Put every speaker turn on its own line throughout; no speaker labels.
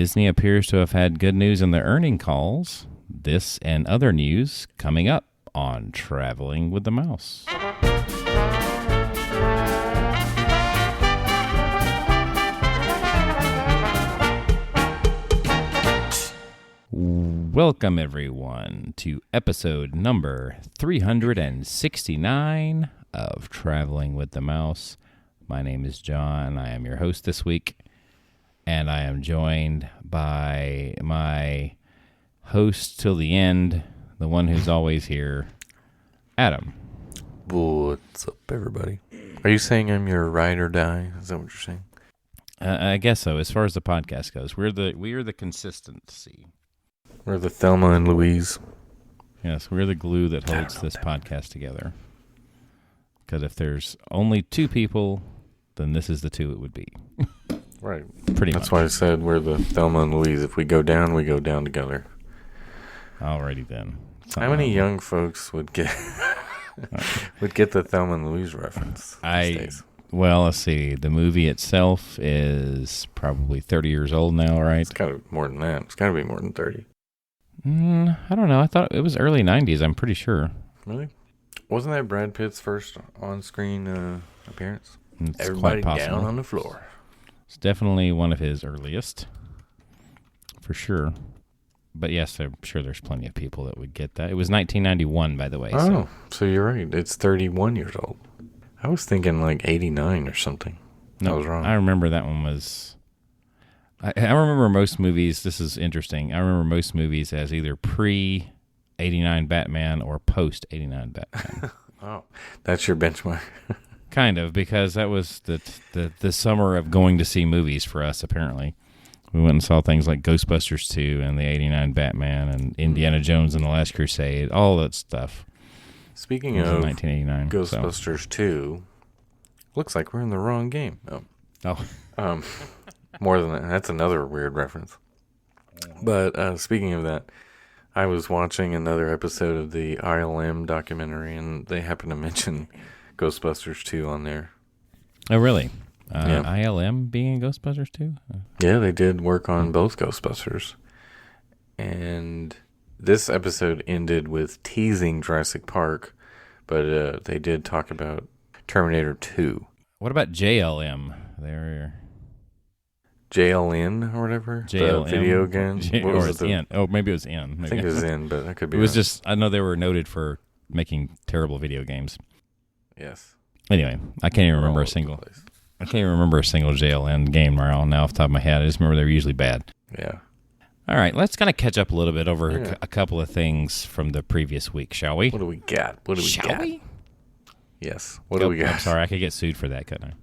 Disney appears to have had good news in their earning calls. This and other news coming up on Traveling with the Mouse. Welcome, everyone, to episode number 369 of Traveling with the Mouse. My name is John. I am your host this week, and I am joined by my host till the end, the one who's always here, Adam.
What's up, everybody? Are you saying I'm your ride or die? Is that what you're saying?
I guess so. As far as the podcast goes, we are the consistency.
We're the Thelma and Louise.
Yes, we're the glue that holds this podcast together. Because if there's only two people, then this is the two it would be.
Right.
Pretty much.
That's why I said we're the Thelma and Louise. If we go down together.
Alrighty then.
How many young folks would get the Thelma and Louise reference these days?
Well, let's see. The movie itself is probably 30 years old now, right?
It's got to be more than that. It's got to be more than 30.
I don't know. I thought it was early 90s, I'm pretty sure.
Really? Wasn't that Brad Pitt's first on-screen appearance?
It's
Everybody
quite possible.
down on the floor.
It's definitely one of his earliest, for sure. But yes, I'm sure there's plenty of people that would get that. It was 1991, by the way.
Oh, so you're right. It's 31 years old. I was thinking like 89 or something.
No,
I was wrong.
I remember that one was... I remember most movies, this is interesting, I remember most movies as either pre-89 Batman or post-89 Batman.
Oh, that's your benchmark.
Kind of, because that was the summer of going to see movies for us, apparently. We went and saw things like Ghostbusters 2 and the 89 Batman and Indiana Jones and the Last Crusade, all that stuff.
Speaking of
1989,
Ghostbusters 2, looks like we're in the wrong game.
Oh.
More than that. That's another weird reference. But speaking of that, I was watching another episode of the ILM documentary, and they happened to mention Ghostbusters 2 on there.
Oh, really?
Yeah.
ILM being in Ghostbusters 2?
Yeah, they did work on both Ghostbusters. And this episode ended with teasing Jurassic Park, but they did talk about Terminator 2.
What about JLM? They're...
JLN or whatever?
JLM.
The video game?
Or it's N. Oh, maybe it was N. Maybe.
I think it was N, but that could be
It was
right.
just, I know they were noted for making terrible video games.
Yes.
Anyway, I can't even remember a single JLN game now off the top of my head. I just remember they were usually bad.
Yeah.
All right, let's kind of catch up a little bit over a couple of things from the previous week, shall we?
What do we got?
Shall we?
Yes. What do we got?
I'm sorry, I could get sued for that, couldn't I?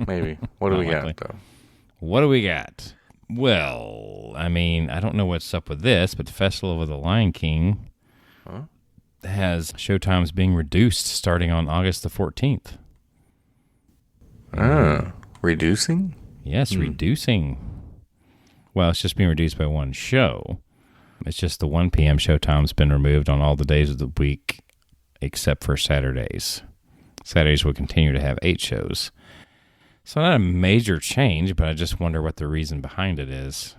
Maybe. What do we
likely.
got, though?
What do we got? Well, I mean, I don't know what's up with this, but the Festival of the Lion King has showtimes being reduced starting on August the 14th.
Reducing?
Yes, reducing. Well, it's just being reduced by one show. It's just the 1 p.m. showtime's been removed on all the days of the week except for Saturdays. Saturdays will continue to have 8 shows. So not a major change, but I just wonder what the reason behind it is.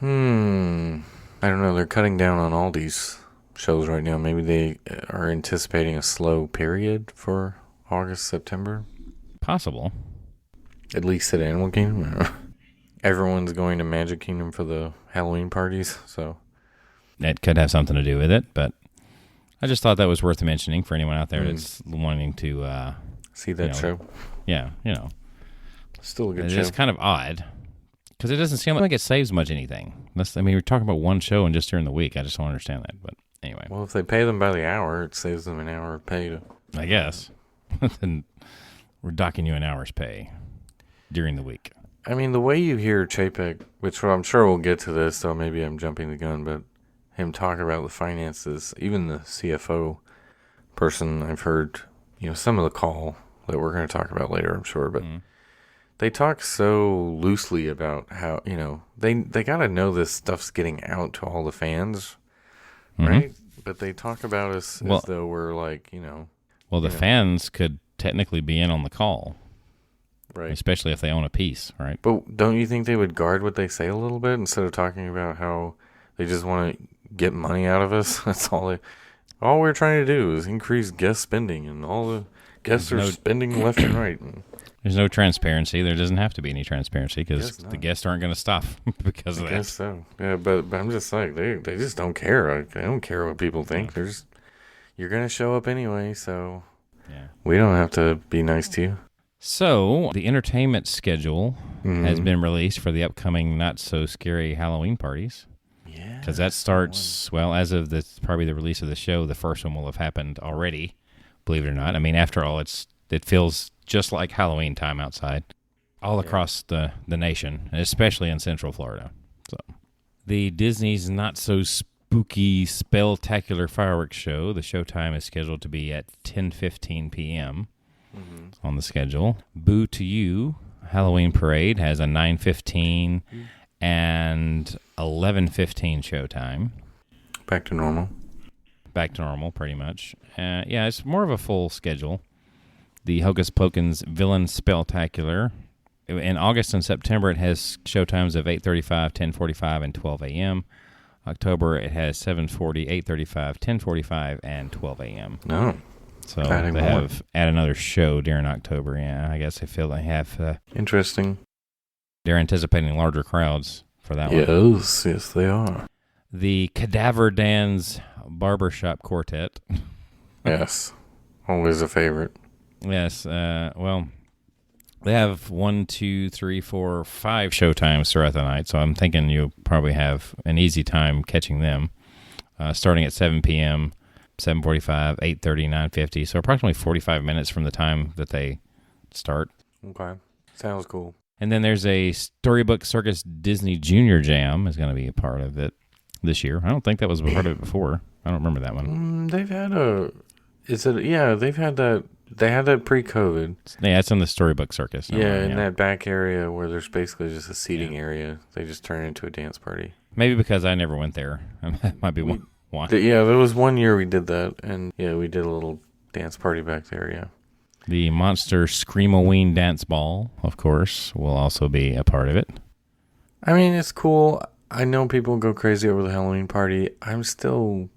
I don't know. They're cutting down on all these shows right now. Maybe they are anticipating a slow period for August, September.
Possible.
At least at Animal Kingdom. Everyone's going to Magic Kingdom for the Halloween parties, so.
It could have something to do with it, but I just thought that was worth mentioning for anyone out there that's wanting to...
see that show?
Yeah,
Still a good show.
It's kind of odd, because it doesn't seem like it saves much anything. We're talking about one show and just during the week. I just don't understand that, but anyway.
Well, if they pay them by the hour, it saves them an hour of pay.
I guess. Then we're docking you an hour's pay during the week.
I mean, the way you hear Chapek, which I'm sure we'll get to this, so maybe I'm jumping the gun, but him talk about the finances, even the CFO person, I've heard, some of the call that we're going to talk about later, I'm sure, but they talk so loosely about how, they got to know this stuff's getting out to all the fans, right? But they talk about us as though we're like,
Well, the fans could technically be in on the call.
Right.
Especially if they own a piece, right?
But don't you think they would guard what they say a little bit instead of talking about how they just want to get money out of us? That's all we're trying to do is increase guest spending, and all the guests are spending left and right.
There's no transparency. There doesn't have to be any transparency because the guests aren't going to stop because of that. I guess
so. Yeah, but I'm just like, they just don't care. They don't care what people think. You're going to show up anyway, so we don't have to be nice to you.
So, the entertainment schedule has been released for the upcoming not-so-scary Halloween parties.
Yeah.
Because that starts, well, as of probably the release of the show, the first one will have happened already, believe it or not. I mean, after all, it feels just like Halloween time outside, all across the nation, and especially in Central Florida. So, the Disney's not-so-spooky spectacular fireworks show, the showtime is scheduled to be at 10:15 p.m., on the schedule. Boo to You Halloween Parade has a 9:15 and 11:15 showtime.
Back to normal.
Back to normal, pretty much. It's more of a full schedule. The Hocus Pocus Villain Spectacular. In August and September, it has showtimes of 8:35, 10:45, and 12 a.m. October, it has 7:40, 8:35, 10:45, and 12 a.m.
No.
So they have add another show during October. Yeah, I guess they feel they have.
Interesting.
They're anticipating larger crowds for that one.
Yes, they are.
The Cadaver Dan's Barbershop Quartet.
Yes, always a favorite.
Yes, well, they have 1, 2, 3, 4, 5 showtimes throughout the night, so I'm thinking you'll probably have an easy time catching them. Starting at 7 p.m., 7:45, 8:30, 9:50, so approximately 45 minutes from the time that they start.
Okay, sounds cool.
And then there's a Storybook Circus Disney Junior Jam is going to be a part of it this year. I don't think that was a part of it before. I don't remember that one.
They've had they've had that. They had that pre-COVID.
Yeah, it's in the Storybook Circus.
In that back area where there's basically just a seating area. They just turn it into a dance party.
Maybe because I never went there. That might be one.
There was one year we did that, and we did a little dance party back there, yeah.
The Monster Screamoween Dance Ball, of course, will also be a part of it.
I mean, it's cool. I know people go crazy over the Halloween party. I'm still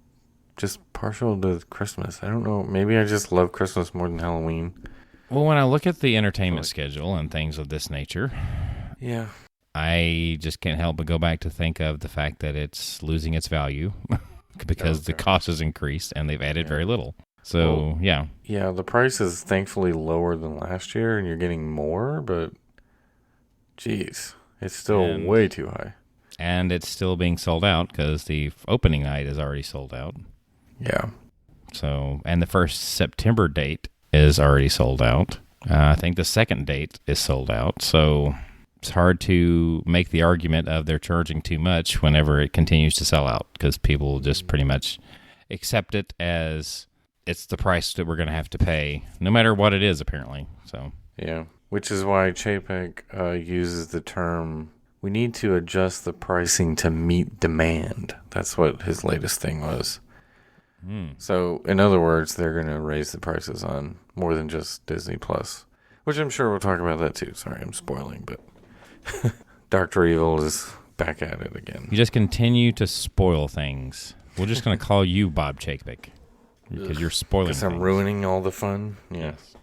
just partial to Christmas. I don't know. Maybe I just love Christmas more than Halloween.
Well, when I look at the entertainment schedule and things of this nature, I just can't help but go back to think of the fact that it's losing its value because the cost has increased and they've added very little. So, Yeah,
the price is thankfully lower than last year and you're getting more, but geez, it's still way too high.
And it's still being sold out because the opening night is already sold out.
Yeah.
So, and the first September date is already sold out. I think the second date is sold out. So it's hard to make the argument of they're charging too much whenever it continues to sell out because people just pretty much accept it as it's the price that we're going to have to pay, no matter what it is, apparently. So
which is why Chapek uses the term, we need to adjust the pricing to meet demand. That's what his latest thing was. So, in other words, they're going to raise the prices on more than just Disney Plus, which I'm sure we'll talk about that too. Sorry, I'm spoiling, but Dr. Evil is back at it again.
You just continue to spoil things. We're just going to call you Bob Chapek because you're spoiling things.
Because I'm ruining all the fun. Yes.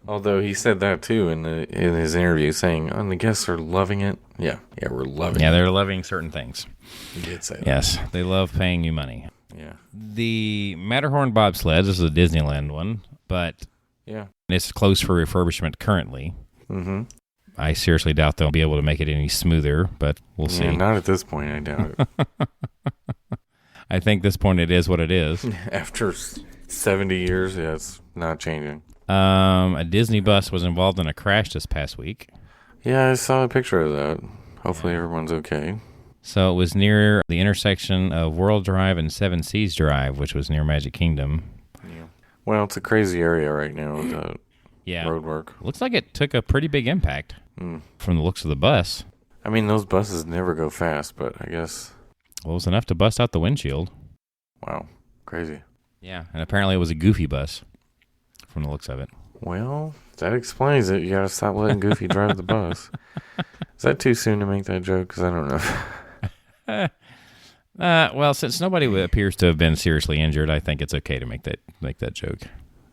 Although he said that too in his interview, saying, "Oh, the guests are loving it." Yeah, we're loving it.
Yeah, they're loving certain things.
He did say that.
Yes, they love paying you money.
Yeah.
The Matterhorn bobsled, this is a Disneyland one, but it's closed for refurbishment currently.
Mm-hmm.
I seriously doubt they'll be able to make it any smoother, but we'll see.
Not at this point, I doubt it.
I think this point it is what it is.
After 70 years, it's not changing.
A Disney bus was involved in a crash this past week.
Yeah, I saw a picture of that. Hopefully everyone's okay.
So it was near the intersection of World Drive and Seven Seas Drive, which was near Magic Kingdom.
Yeah. Well, it's a crazy area right now with road work.
Looks like it took a pretty big impact from the looks of the bus.
I mean, those buses never go fast, but I guess...
Well, it was enough to bust out the windshield.
Wow. Crazy.
Yeah, and apparently it was a goofy bus from the looks of it.
Well, That explains it. You gotta stop letting Goofy drive the bus. Is that too soon to make that joke? Because I don't know.
Well, since nobody appears to have been seriously injured, I think it's okay to make that joke.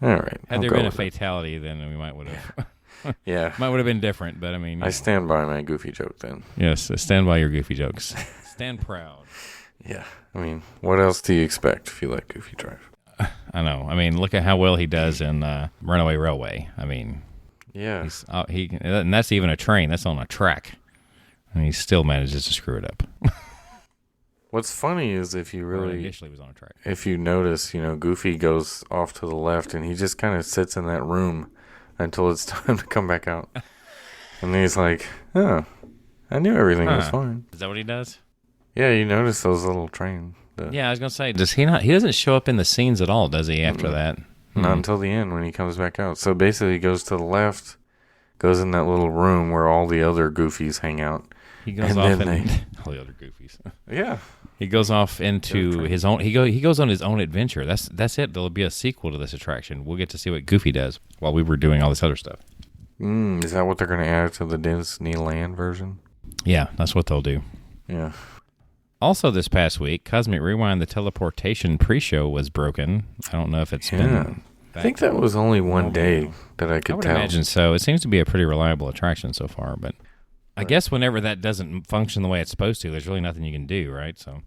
All right.
Had there been a fatality, then we might would have.
Yeah.
Might would have been different, but I mean.
I stand by my Goofy joke then.
Yes, stand by your Goofy jokes. Stand proud.
Yeah. I mean, what else do you expect if you let Goofy drive?
I know. I mean, look at how well he does in Runaway Railway. I mean.
Yeah.
And that's even a train. That's on a track. And he still manages to screw it up.
What's funny is if you really
initially was on a track.
If you notice, Goofy goes off to the left and he just kind of sits in that room until it's time to come back out. And he's like, "Oh, I knew everything was fine."
Is that what he does?
Yeah, you notice those little train.
Yeah, I was gonna say, does he not? He doesn't show up in the scenes at all, does he? After that,
not until the end when he comes back out. So basically, he goes to the left, goes in that little room where all the other Goofies hang out.
He goes off in all the other Goofies.
Yeah.
He goes off into his own. He goes on his own adventure. That's it. There'll be a sequel to this attraction. We'll get to see what Goofy does while we were doing all this other stuff.
Is that what they're going to add to the Disneyland version?
Yeah, that's what they'll do.
Yeah.
Also, this past week, Cosmic Rewind, the teleportation pre-show was broken. I don't know if it's been.
I think that was only one day that I could tell.
I would imagine so. It seems to be a pretty reliable attraction so far, but I guess whenever that doesn't function the way it's supposed to, there's really nothing you can do, right? So.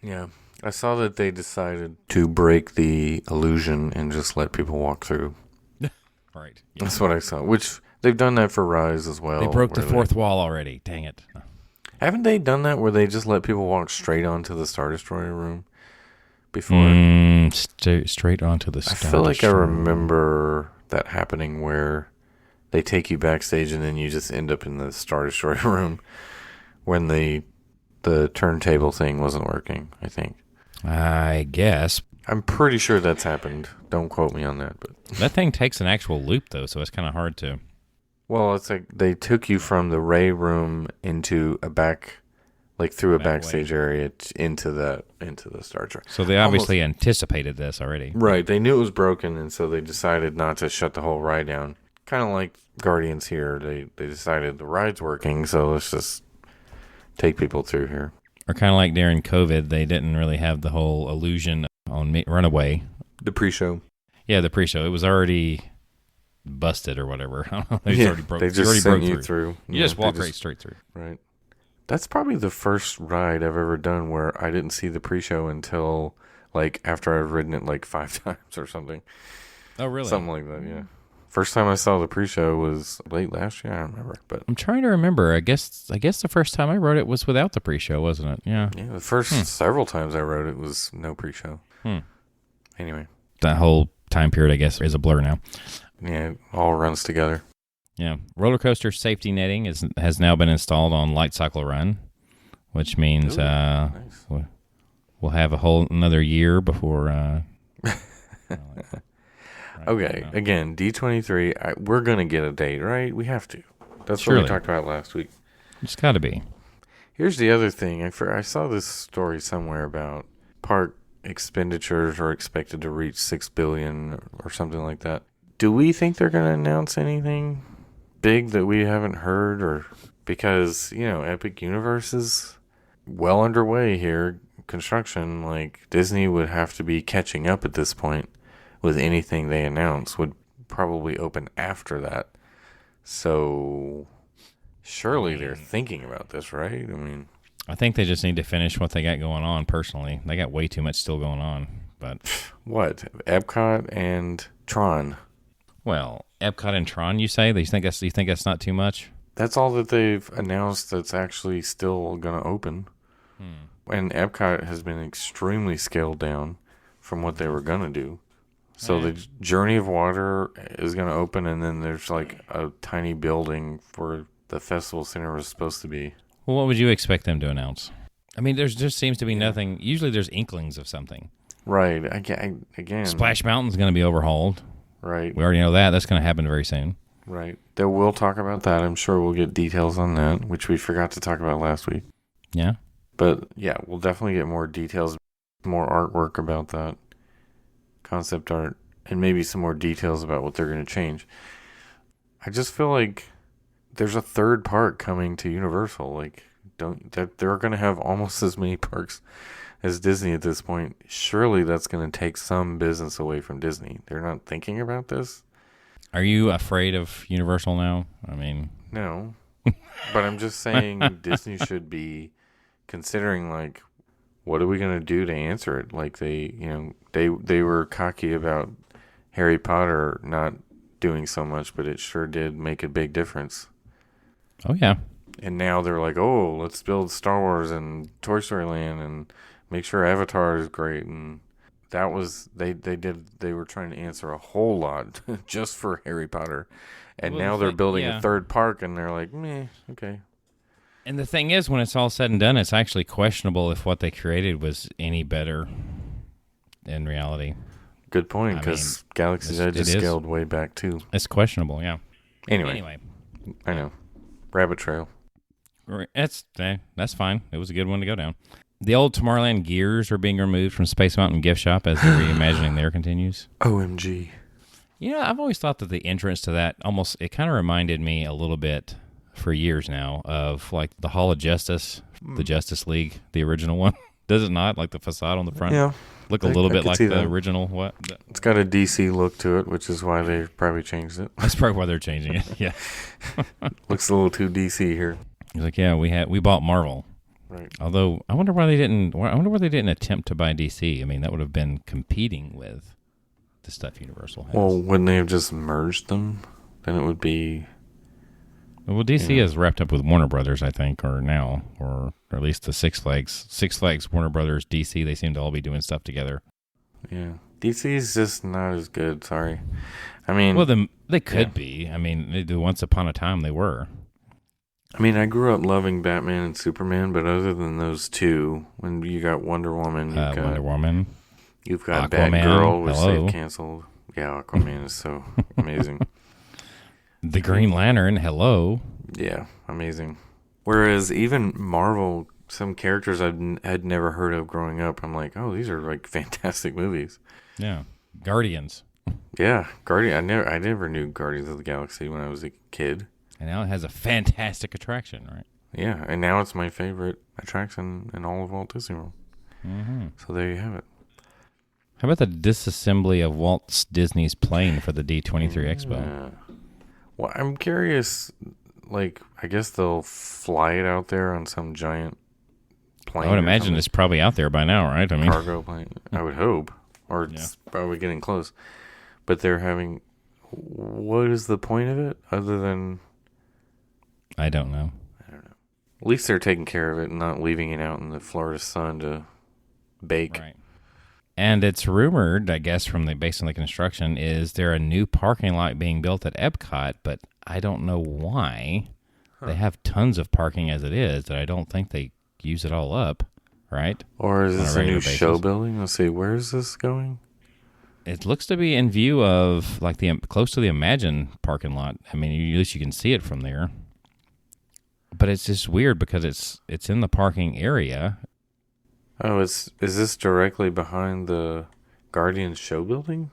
Yeah. I saw that they decided to break the illusion and just let people walk through.
Right.
Yeah. That's what I saw, which they've done that for Rise as well.
They broke the fourth wall already. Dang it.
Haven't they done that where they just let people walk straight onto the Star Destroyer room before?
Straight onto the Star Destroyer.
I feel like I remember that happening where they take you backstage and then you just end up in the Star Destroyer room when the turntable thing wasn't working, I think.
I guess.
I'm pretty sure that's happened. Don't quote me on that. But
that thing takes an actual loop, though, so it's kind of hard to...
Well, it's like they took you from the Ray room into a through a backstage area into the Star Trek.
So they obviously anticipated this already.
Right. They knew it was broken, and so they decided not to shut the whole ride down. Kind of like Guardians here. They decided the ride's working, so let's just take people through here.
Or kind of like during COVID, they didn't really have the whole illusion on Runaway.
The pre-show.
Yeah, the pre-show. It was already busted or whatever. I don't know.
They just sent you through.
You just walk straight through.
Right. That's probably the first ride I've ever done where I didn't see the pre-show until after I've ridden it 5 times or something.
Oh, really?
Something like that, yeah. First time I saw the pre-show was late last year, I don't remember. But
I'm trying to remember. I guess the first time I rode it was without the pre-show, wasn't it? Yeah.
Yeah, the first several times I rode it was no pre-show. Anyway.
That whole time period, I guess, is a blur now.
Yeah, it all runs together.
Yeah. Roller coaster safety netting has now been installed on Light Cycle Run, which means nice. We'll have a whole another year before...
Okay, again, D23, we're going to get a date, right? We have to. That's
Surely.
What we talked about last week.
It's got to be.
Here's the other thing. I saw this story somewhere about park expenditures are expected to reach $6 billion or something like that. Do we think they're going to announce anything big that we haven't heard? Or because, Epic Universe is well underway here, construction, Disney would have to be catching up at this point. With anything they announce would probably open after that. So surely they're thinking about this, right?
I think they just need to finish what they got going on personally. They got way too much still going on. But
what? Epcot and Tron.
Well, Epcot and Tron, you say? You think that's not too much?
That's all that they've announced that's actually still going to open. And Epcot has been extremely scaled down from what they were going to do. So the Journey of Water is going to open, and then there's a tiny building where the festival center was supposed to be.
Well, what would you expect them to announce? I mean, there just seems to be nothing. Usually there's inklings of something.
Right. Again.
Splash Mountain's going to be overhauled.
Right.
We already know that. That's going to happen very soon.
Right. They will talk about that. I'm sure we'll get details on that, which we forgot to talk about last week.
Yeah.
But, yeah, we'll definitely get more details, more artwork about that. Concept art, and maybe some more details about what they're going to change. I just feel like there's a third park coming to Universal. Like, they're going to have almost as many parks as Disney at this point. Surely that's going to take some business away from Disney. They're not thinking about this.
Are you afraid of Universal now? I mean,
no, but I'm just saying Disney should be considering, like, what are we going to do to answer it? Like, they were cocky about Harry Potter not doing so much, but it sure did make a big difference.
Oh yeah.
And now they're like, oh, let's build Star Wars and Toy Story Land and make sure Avatar is great. And that was they were trying to answer a whole lot just for Harry Potter. And now they're building a third park, and they're like, meh, okay.
And the thing is, when it's all said and done, it's actually questionable if what they created was any better in reality.
Good point, because Galaxy's Edge is scaled way back, too.
It's questionable, yeah.
Anyway. I know. Rabbit trail.
That's fine. It was a good one to go down. The old Tomorrowland gears are being removed from Space Mountain Gift Shop as the reimagining there continues.
OMG.
You know, I've always thought that the entrance to that it kind of reminded me a little bit for years now of like the Hall of Justice, the Justice League, the original one. Does it not? Like the facade on the front?
Yeah.
Look a little bit like the original. What?
It's got a DC look to it, which is why they probably changed it.
That's probably why they're changing it. Yeah.
Looks a little too DC here.
He's like, yeah, we bought Marvel.
Right.
Although I wonder why they didn't attempt to buy DC. I mean, that would have been competing with the stuff Universal has.
Well, wouldn't they have just merged them? Then it would be.
Well, DC is wrapped up with Warner Brothers, I think, or at least the Six Flags, Warner Brothers, DC. They seem to all be doing stuff together.
Yeah, DC is just not as good. Sorry, I mean,
well, they could be. I mean, once upon a time they were.
I mean, I grew up loving Batman and Superman, but other than those two, when you got Wonder Woman, you've got
Aquaman,
Batgirl, which they've canceled. Yeah, Aquaman is so amazing.
The Green Lantern, hello.
Yeah, amazing. Whereas even Marvel, some characters I had never heard of growing up, I'm like, oh, these are like fantastic movies.
Yeah, Guardians.
Yeah, I never knew Guardians of the Galaxy when I was a kid.
And now it has a fantastic attraction, right?
Yeah, and now it's my favorite attraction in all of Walt Disney World. Mm-hmm. So there you have it.
How about the disassembly of Walt Disney's plane for the D23 Expo?
Well, I'm curious, like, I guess they'll fly it out there on some giant plane.
I would imagine it's probably out there by now, right? I mean,
cargo plane, I would hope. Or it's probably getting close. But they're having, what is the point of it other than...
I don't know.
At least they're taking care of it and not leaving it out in the Florida sun to bake.
Right. And it's rumored, I guess, based on the construction, is there a new parking lot being built at Epcot, but I don't know why. Huh. They have tons of parking as it is, that I don't think they use it all up, right?
Or is this a new show building? Let's see, where is this going?
It looks to be in view of, like, close to the Imagine parking lot. I mean, at least you can see it from there. But it's just weird because it's in the parking area.
Oh, is this directly behind the Guardians show building?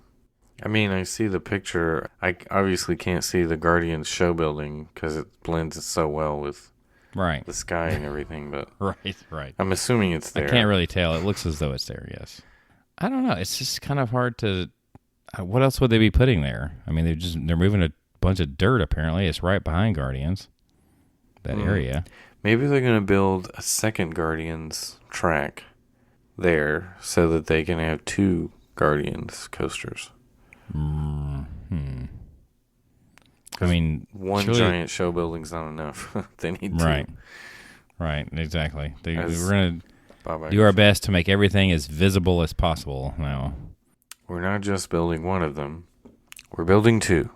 I mean, I see the picture. I obviously can't see the Guardians show building because it blends so well with the sky and everything. But
right.
I'm assuming it's there.
I can't really tell. It looks as though it's there, yes. I don't know. It's just kind of hard to... What else would they be putting there? I mean, they're moving a bunch of dirt, apparently. It's right behind Guardians, that area.
Maybe they're going to build a second Guardians track there so that they can have two Guardians coasters.
I mean,
one giant show building's not enough. They need two.
Right, exactly. We're going to do our best to make everything as visible as possible now.
We're not just building one of them. We're building two.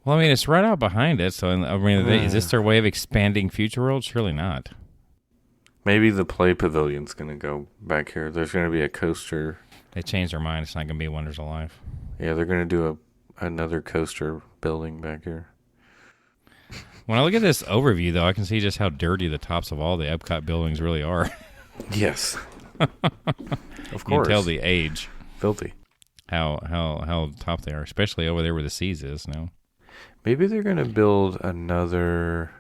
Well, I mean, it's right out behind it. So, I mean, is this their way of expanding Future World? Surely not.
Maybe the Play Pavilion's going to go back here. There's going to be a coaster.
They changed their mind. It's not going to be Wonders of Life.
Yeah, they're going to do another coaster building back here.
When I look at this overview, though, I can see just how dirty the tops of all the Epcot buildings really are.
Yes. Of course.
You can tell the age.
Filthy.
how top they are, especially over there where the seas is now.
Maybe they're going to build another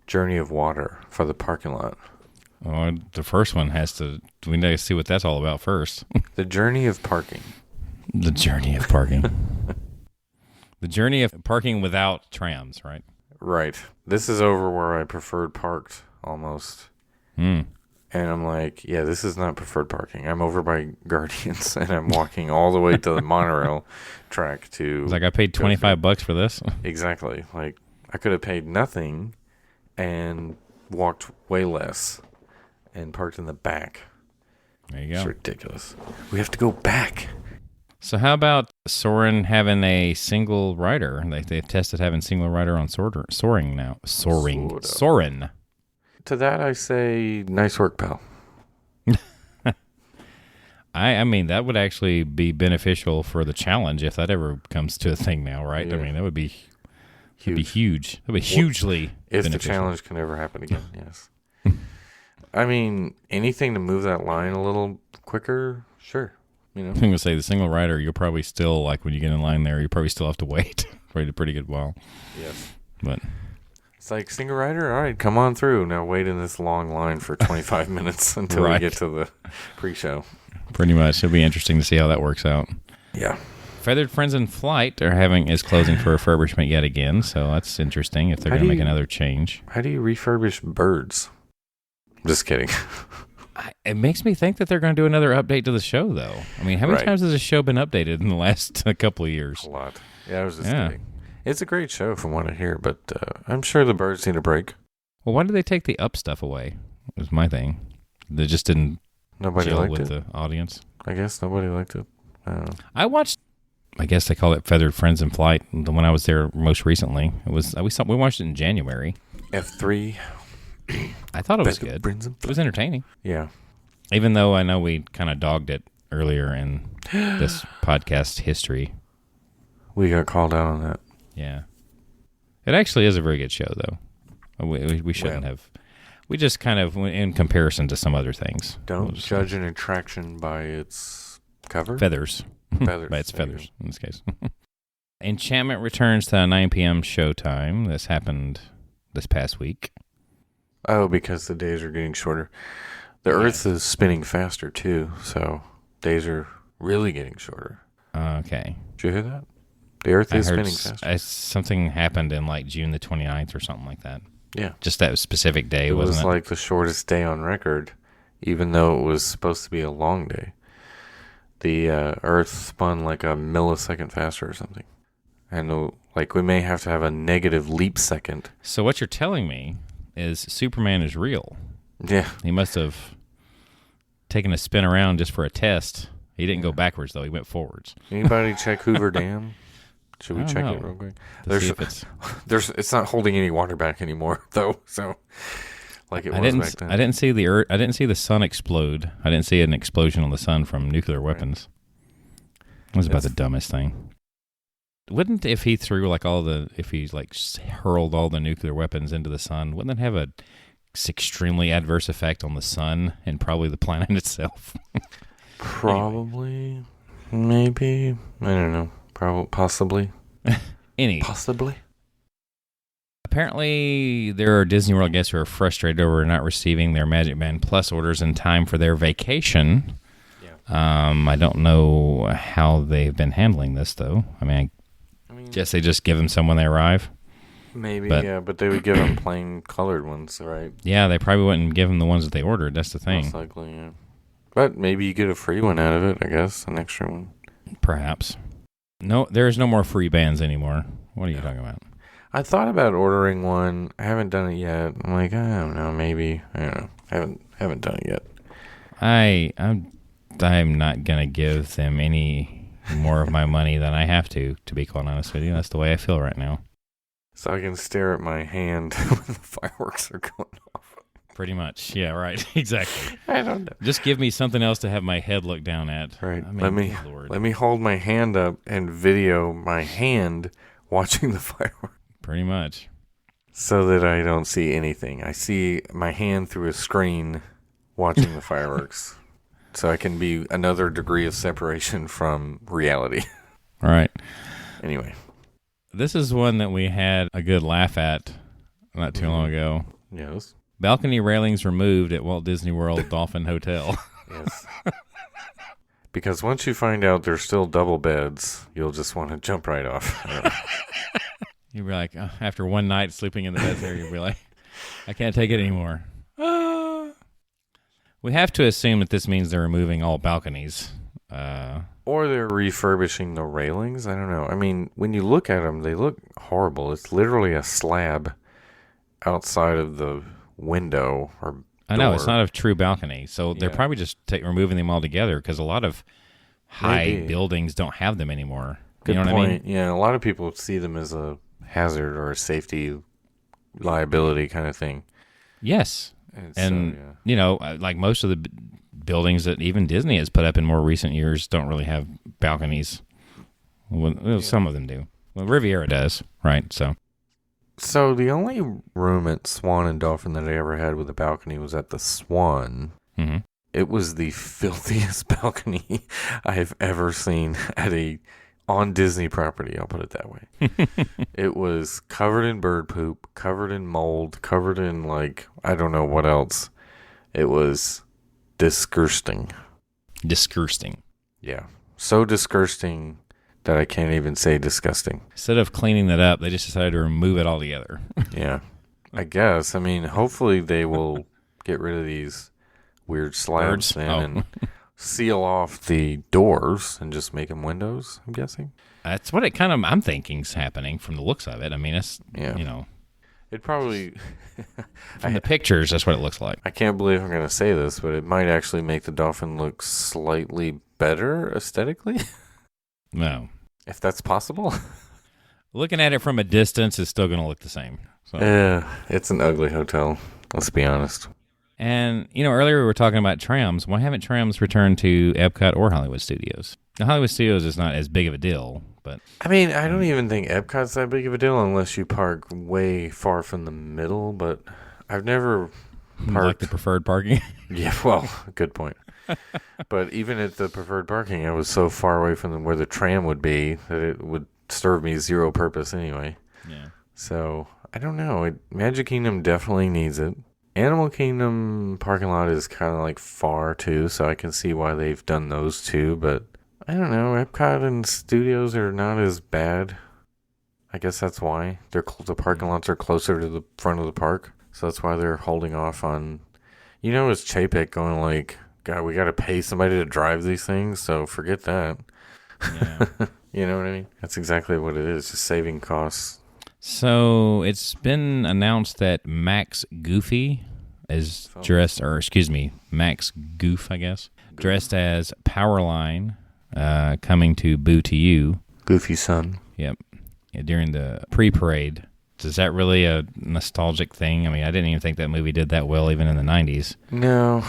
Journey of Water for the parking lot.
Oh, the first one has to. We need to see what that's all about first.
The Journey of Parking.
The journey of parking. The journey of parking without trams, right?
Right. This is over where I preferred parked almost.
Mm.
And I'm like, yeah, this is not preferred parking. I'm over by Guardians, and I'm walking all the way to the monorail track to...
It's like I paid $25 for this.
Exactly. Like, I could have paid nothing and walked way less and parked in the back.
There you go.
It's ridiculous. We have to go back.
So how about Soarin' having a single rider? They've tested having single rider on Soaring now. Soarin'.
To that I say, nice work, pal.
I mean, that would actually be beneficial for the challenge if that ever comes to a thing now, right? Yeah. I mean, that would be huge. That'd be huge. That would be hugely
if
beneficial.
The challenge can ever happen again, yes. I mean, anything to move that line a little quicker, sure. You know?
I'm going to say the single rider, you'll probably still, like when you get in line there, you probably still have to wait for a pretty good while.
Yes.
But
it's like, single rider, all right, come on through. Now wait in this long line for 25 minutes until we get to the pre-show.
Pretty much. It'll be interesting to see how that works out.
Yeah.
Feathered Friends in Flight is closing for refurbishment yet again, so that's interesting if they're going to make another change.
How do you refurbish birds? Just kidding.
It makes me think that they're going to do another update to the show, though. I mean, how many times has the show been updated in the last couple of years?
A lot. Yeah, I was just kidding. It's a great show from what I hear, but I'm sure the birds need a break.
Well, why did they take the up stuff away? Was my thing. They just didn't gel with the audience.
I guess nobody liked it. I don't know.
I watched, I guess they call it Feathered Friends in Flight, the one I was there most recently. We watched it in January.
F3.
I thought it was good. It was entertaining.
Yeah.
Even though I know we kind of dogged it earlier in this podcast history.
We got called out on that.
Yeah. It actually is a very good show, though. We shouldn't have. We just kind of, in comparison to some other things.
Don't judge an attraction by its cover?
Feathers.
Feathers.
By its feathers, in this case. Enchantment returns to 9 p.m. showtime. This happened this past week.
Oh, because the days are getting shorter. The Earth is spinning faster, too, so days are really getting shorter.
Okay.
Did you hear that? The Earth is spinning faster.
Something happened in like June the 29th or something like that.
Yeah.
Just that specific day, wasn't it?
It was like the shortest day on record, even though it was supposed to be a long day. The Earth spun like a millisecond faster or something. And we may have to have a negative leap second.
So what you're telling me is Superman is real.
Yeah.
He must have taken a spin around just for a test. He didn't go backwards, though. He went forwards.
Anybody check Hoover Dam? Should we check it real quick? It's not holding any water back anymore, though. So, like it was back then.
I didn't see I didn't see the sun explode. I didn't see an explosion on the sun from nuclear weapons. It was about the dumbest thing. Wouldn't if he hurled all the nuclear weapons into the sun, wouldn't that have a extremely adverse effect on the sun and probably the planet itself?
Probably, maybe, I don't know. Possibly.
Possibly. Apparently, there are Disney World guests who are frustrated over not receiving their Magic Band Plus orders in time for their vacation. Yeah. I don't know how they've been handling this, though. I mean, guess they just give them some when they arrive.
Maybe, but they would give them plain colored ones, right?
Yeah, they probably wouldn't give them the ones that they ordered. That's the thing.
Most likely, yeah. But maybe you get a free one out of it, I guess, an extra one.
Perhaps. No, there's no more free bands anymore. What are you talking about?
I thought about ordering one. I haven't done it yet. I'm like, I don't know, maybe. I don't know. Haven't done it yet.
I'm not gonna give them any more of my money than I have to be quite honest with you. That's the way I feel right now.
So I can stare at my hand when the fireworks are going off.
Pretty much. Yeah, right. Exactly.
I don't know.
Just give me something else to have my head look down at.
Right. I mean, let me hold my hand up and video my hand watching the fireworks.
Pretty much.
So that I don't see anything. I see my hand through a screen watching the fireworks. so I can be another degree of separation from reality.
All right.
Anyway.
This is one that we had a good laugh at not too long ago.
Yes.
Balcony railings removed at Walt Disney World Dolphin Hotel.
Yes. Because once you find out there's still double beds, you'll just want to jump right off.
You'll be like, after one night sleeping in the beds there, you'll be like, I can't take it anymore. We have to assume that this means they're removing all balconies.
Or they're refurbishing the railings. I don't know. I mean, when you look at them, they look horrible. It's literally a slab outside of the window or door.
I know, it's not a true balcony. So they're probably just removing them all together because a lot of high buildings don't have them anymore.
Good
point.
I mean? Yeah, a lot of people see them as a hazard or a safety liability kind of thing.
Yes. And you know, like most of the buildings that even Disney has put up in more recent years don't really have balconies. Well, some of them do. Well, Riviera does, right? So
the only room at Swan and Dolphin that I ever had with a balcony was at the Swan.
Mm-hmm.
It was the filthiest balcony I've ever seen on Disney property, I'll put it that way. It was covered in bird poop, covered in mold, covered in, like, I don't know what else. It was disgusting.
Disgusting.
Yeah. So disgusting that I can't even say disgusting.
Instead of cleaning that up, they just decided to remove it altogether.
Yeah. I guess. I mean, hopefully they will get rid of these weird slabs and seal off the doors and just make them windows, I'm guessing.
That's what I'm thinking is happening from the looks of it. I mean, it's, you know.
It probably...
From the pictures, that's what it looks like.
I can't believe I'm going to say this, but it might actually make the dolphin look slightly better aesthetically.
No.
If that's possible.
Looking at it from a distance, it's still going to look the same. So.
Yeah, it's an ugly hotel. Let's be honest.
And, you know, earlier we were talking about trams. Why haven't trams returned to Epcot or Hollywood Studios? Now, Hollywood Studios is not as big of a deal, but...
I mean, I don't even think Epcot's that big of a deal unless you park way far from the middle, but I've never parked...
Like the preferred parking?
Yeah, well, good point. But even at the preferred parking, I was so far away from where the tram would be that it would serve me zero purpose anyway.
Yeah.
So, I don't know. Magic Kingdom definitely needs it. Animal Kingdom parking lot is kind of like far too, so I can see why they've done those two, but I don't know. Epcot and Studios are not as bad. I guess that's why. The parking lots are closer to the front of the park, so that's why they're holding off on... You know, it's Chapek going like, God, we got to pay somebody to drive these things, so forget that.
Yeah.
You know what I mean? That's exactly what it is, just saving costs.
So it's been announced that Max Goofy is Max Goof, I guess, dressed as Powerline, coming to Boo to You.
Goofy son.
Yep. Yeah, during the pre-parade. Is that really a nostalgic thing? I mean, I didn't even think that movie did that well even in the 90s.
No.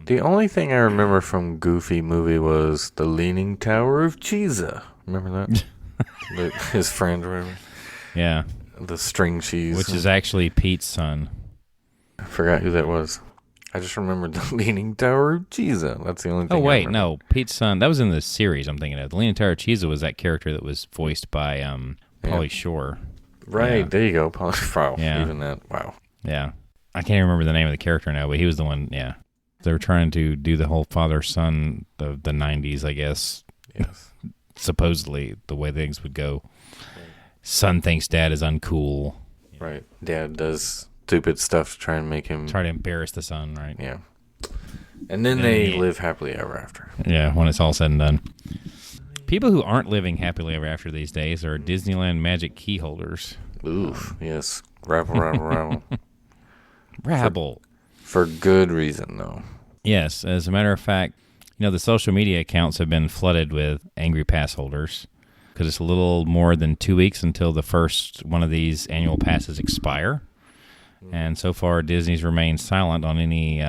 The only thing I remember from Goofy movie was the Leaning Tower of Cheesa. Remember that? His friend, remember?
Yeah.
The string cheese.
Which is actually Pete's son.
I forgot who that was. I just remembered the Leaning Tower of Cheesa. That's the only thing.
Oh, wait, no. Pete's son. That was in the series I'm thinking of. The Leaning Tower of Cheesa was that character that was voiced by Pauly Shore.
Right, there you go. Wow,
yeah.
Even that, wow.
Yeah. I can't remember the name of the character now, but he was the one, yeah. They were trying to do the whole father-son of the 90s, I guess.
Yes.
Supposedly, the way things would go. Son thinks dad is uncool.
Right. Dad does stupid stuff to try and make him...
Try to embarrass the son, right?
Yeah. And then they live happily ever after.
Yeah, when it's all said and done. People who aren't living happily ever after these days are Disneyland Magic key holders.
Oof, yes. Rabble.
Rabble.
For good reason, though.
Yes, as a matter of fact, you know, the social media accounts have been flooded with angry pass holders because it's a little more than 2 weeks until the first one of these annual passes expire. And so far, Disney's remained silent on any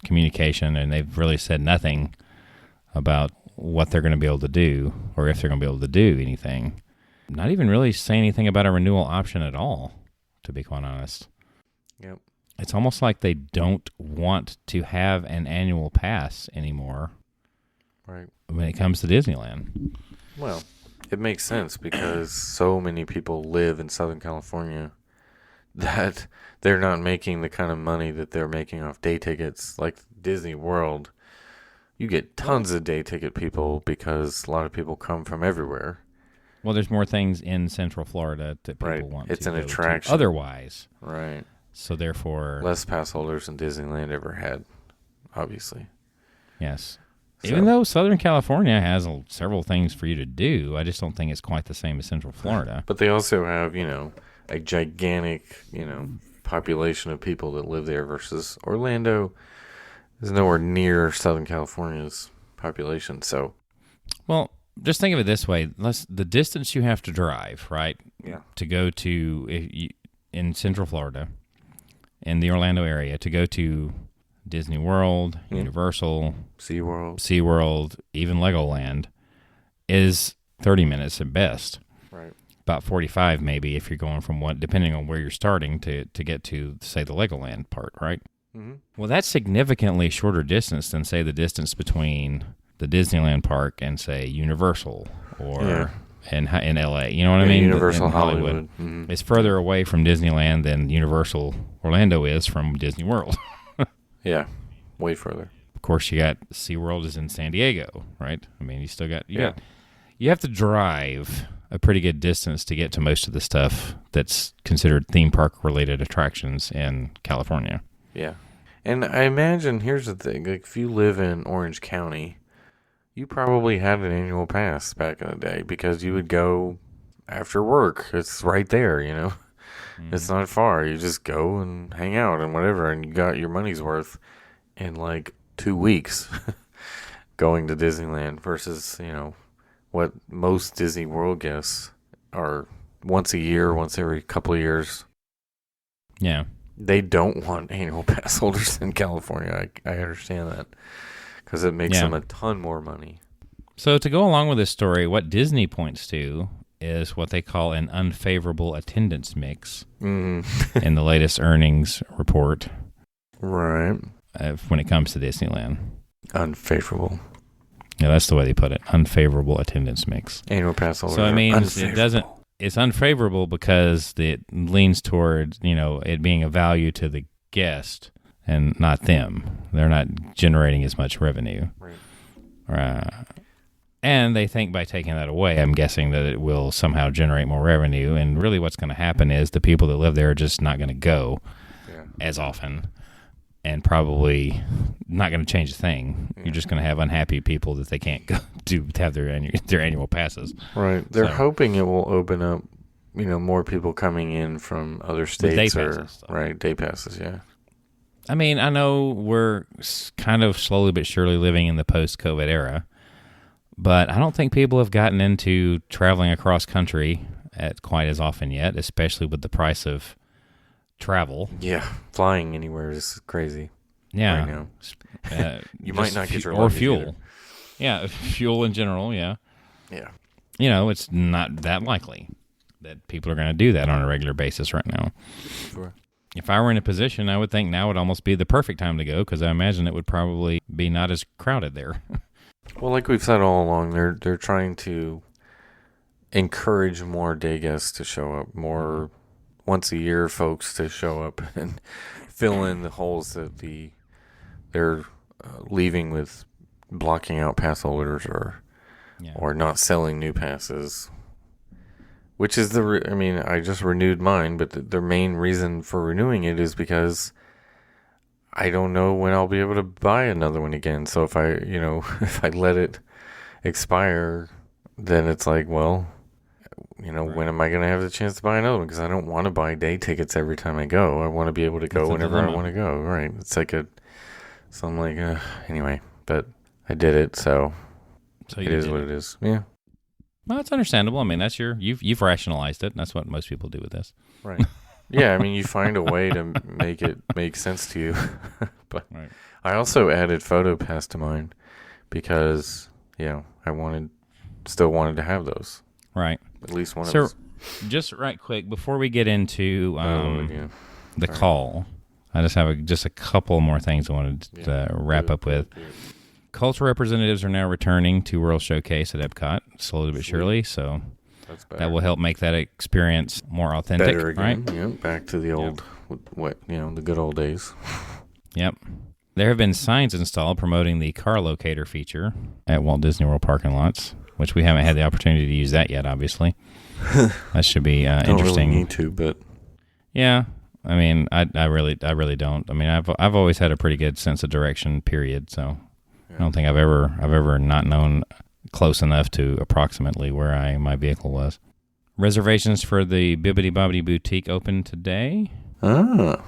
communication, and they've really said nothing about what they're going to be able to do or if they're going to be able to do anything. Not even really say anything about a renewal option at all, to be quite honest.
Yep.
It's almost like they don't want to have an annual pass anymore.
Right.
When it comes to Disneyland.
Well, it makes sense because so many people live in Southern California that they're not making the kind of money that they're making off day tickets. Like Disney World, you get tons of day ticket people because a lot of people come from everywhere.
Well, there's more things in Central Florida that people want
it's
to
an
go
attraction.
to otherwise.
Right.
So therefore...
less pass holders than Disneyland ever had, obviously.
Yes.
So,
even though Southern California has several things for you to do, I just don't think it's quite the same as Central Florida.
But they also have, a gigantic, population of people that live there versus Orlando is nowhere near Southern California's population. So,
well, just think of it this way: the distance you have to drive, right?
Yeah.
To go to in Central Florida, in the Orlando area, to go to Disney World, Universal, SeaWorld, even Legoland, is 30 minutes at best.
Right.
About 45 maybe if you're going from one, depending on where you're starting to get to, say, the Legoland part, right?
Mm-hmm.
Well, that's significantly shorter distance than, say, the distance between the Disneyland park and, say, Universal or in LA. You know what I mean?
Universal Hollywood.
Mm-hmm. It's further away from Disneyland than Universal Orlando is from Disney World.
Yeah, way further.
Of course, you got SeaWorld is in San Diego, right? I mean, you still got you have to drive a pretty good distance to get to most of the stuff that's considered theme park related attractions in California.
Yeah. And I imagine, here's the thing, like if you live in Orange County, you probably had an annual pass back in the day because you would go after work. It's right there, Mm-hmm. It's not far. You just go and hang out and whatever, and you got your money's worth in like 2 weeks going to Disneyland versus, what most Disney World guests are once a year, once every couple of years.
Yeah.
They don't want annual pass holders in California. I understand that because it makes them a ton more money.
So to go along with this story, what Disney points to is what they call an unfavorable attendance mix in the latest earnings report.
Right.
When it comes to Disneyland.
Unfavorable.
Yeah, that's the way they put it. Unfavorable attendance mix.
Annual pass holders.
So it means it's unfavorable because it leans toward, it being a value to the guest and not them. They're not generating as much revenue.
Right.
And they think by taking that away, I'm guessing that it will somehow generate more revenue. And really what's going to happen is the people that live there are just not going to go as often and probably not going to change a thing. Yeah. You're just going to have unhappy people that they can't go to have their annual passes.
Right. They're hoping it will open up, more people coming in from other states day passes, yeah.
I mean, I know we're kind of slowly but surely living in the post-COVID era. But I don't think people have gotten into traveling across country quite as often yet, especially with the price of travel.
Yeah, flying anywhere is crazy.
Yeah.
Right now. You might not get your
or fuel.
Either.
Yeah, fuel in general, yeah.
Yeah.
It's not that likely that people are going to do that on a regular basis right now.
Sure.
If I were in a position, I would think now would almost be the perfect time to go because I imagine it would probably be not as crowded there.
Well, like we've said all along, they're trying to encourage more day guests to show up, more once a year folks to show up and fill in the holes that they're leaving with blocking out pass holders or not selling new passes. Which is I just renewed mine, but the main reason for renewing it is because I don't know when I'll be able to buy another one again. So if I let it expire, then it's like, well, when am I going to have the chance to buy another one? Because I don't want to buy day tickets every time I go. I want to be able to go whenever I want to go. Right. It's like so I'm like, anyway, but I did it. So it is what it is. Yeah.
Well, it's understandable. I mean, that's you've rationalized it. And that's what most people do with this.
Right. Yeah, I mean, you find a way to make it make sense to you. But I also added PhotoPass to mine because, I still wanted to have those.
Right.
At least one of those.
Just right quick, before we get into the call, I just have just a couple more things I wanted to wrap up with. Cultural representatives are now returning to World Showcase at Epcot, slowly but surely, so that will help make that experience more authentic.
Better again,
right?
Yep, back to the old, the good old days.
Yep. There have been signs installed promoting the car locator feature at Walt Disney World parking lots, which we haven't had the opportunity to use that yet, obviously. That should be interesting.
Don't really need to, but
yeah. I mean, I really don't. I mean, I've always had a pretty good sense of direction, period. So I don't think I've ever not known close enough to approximately where my vehicle was. Reservations for the Bibbidi Bobbidi Boutique opened today.
Ah.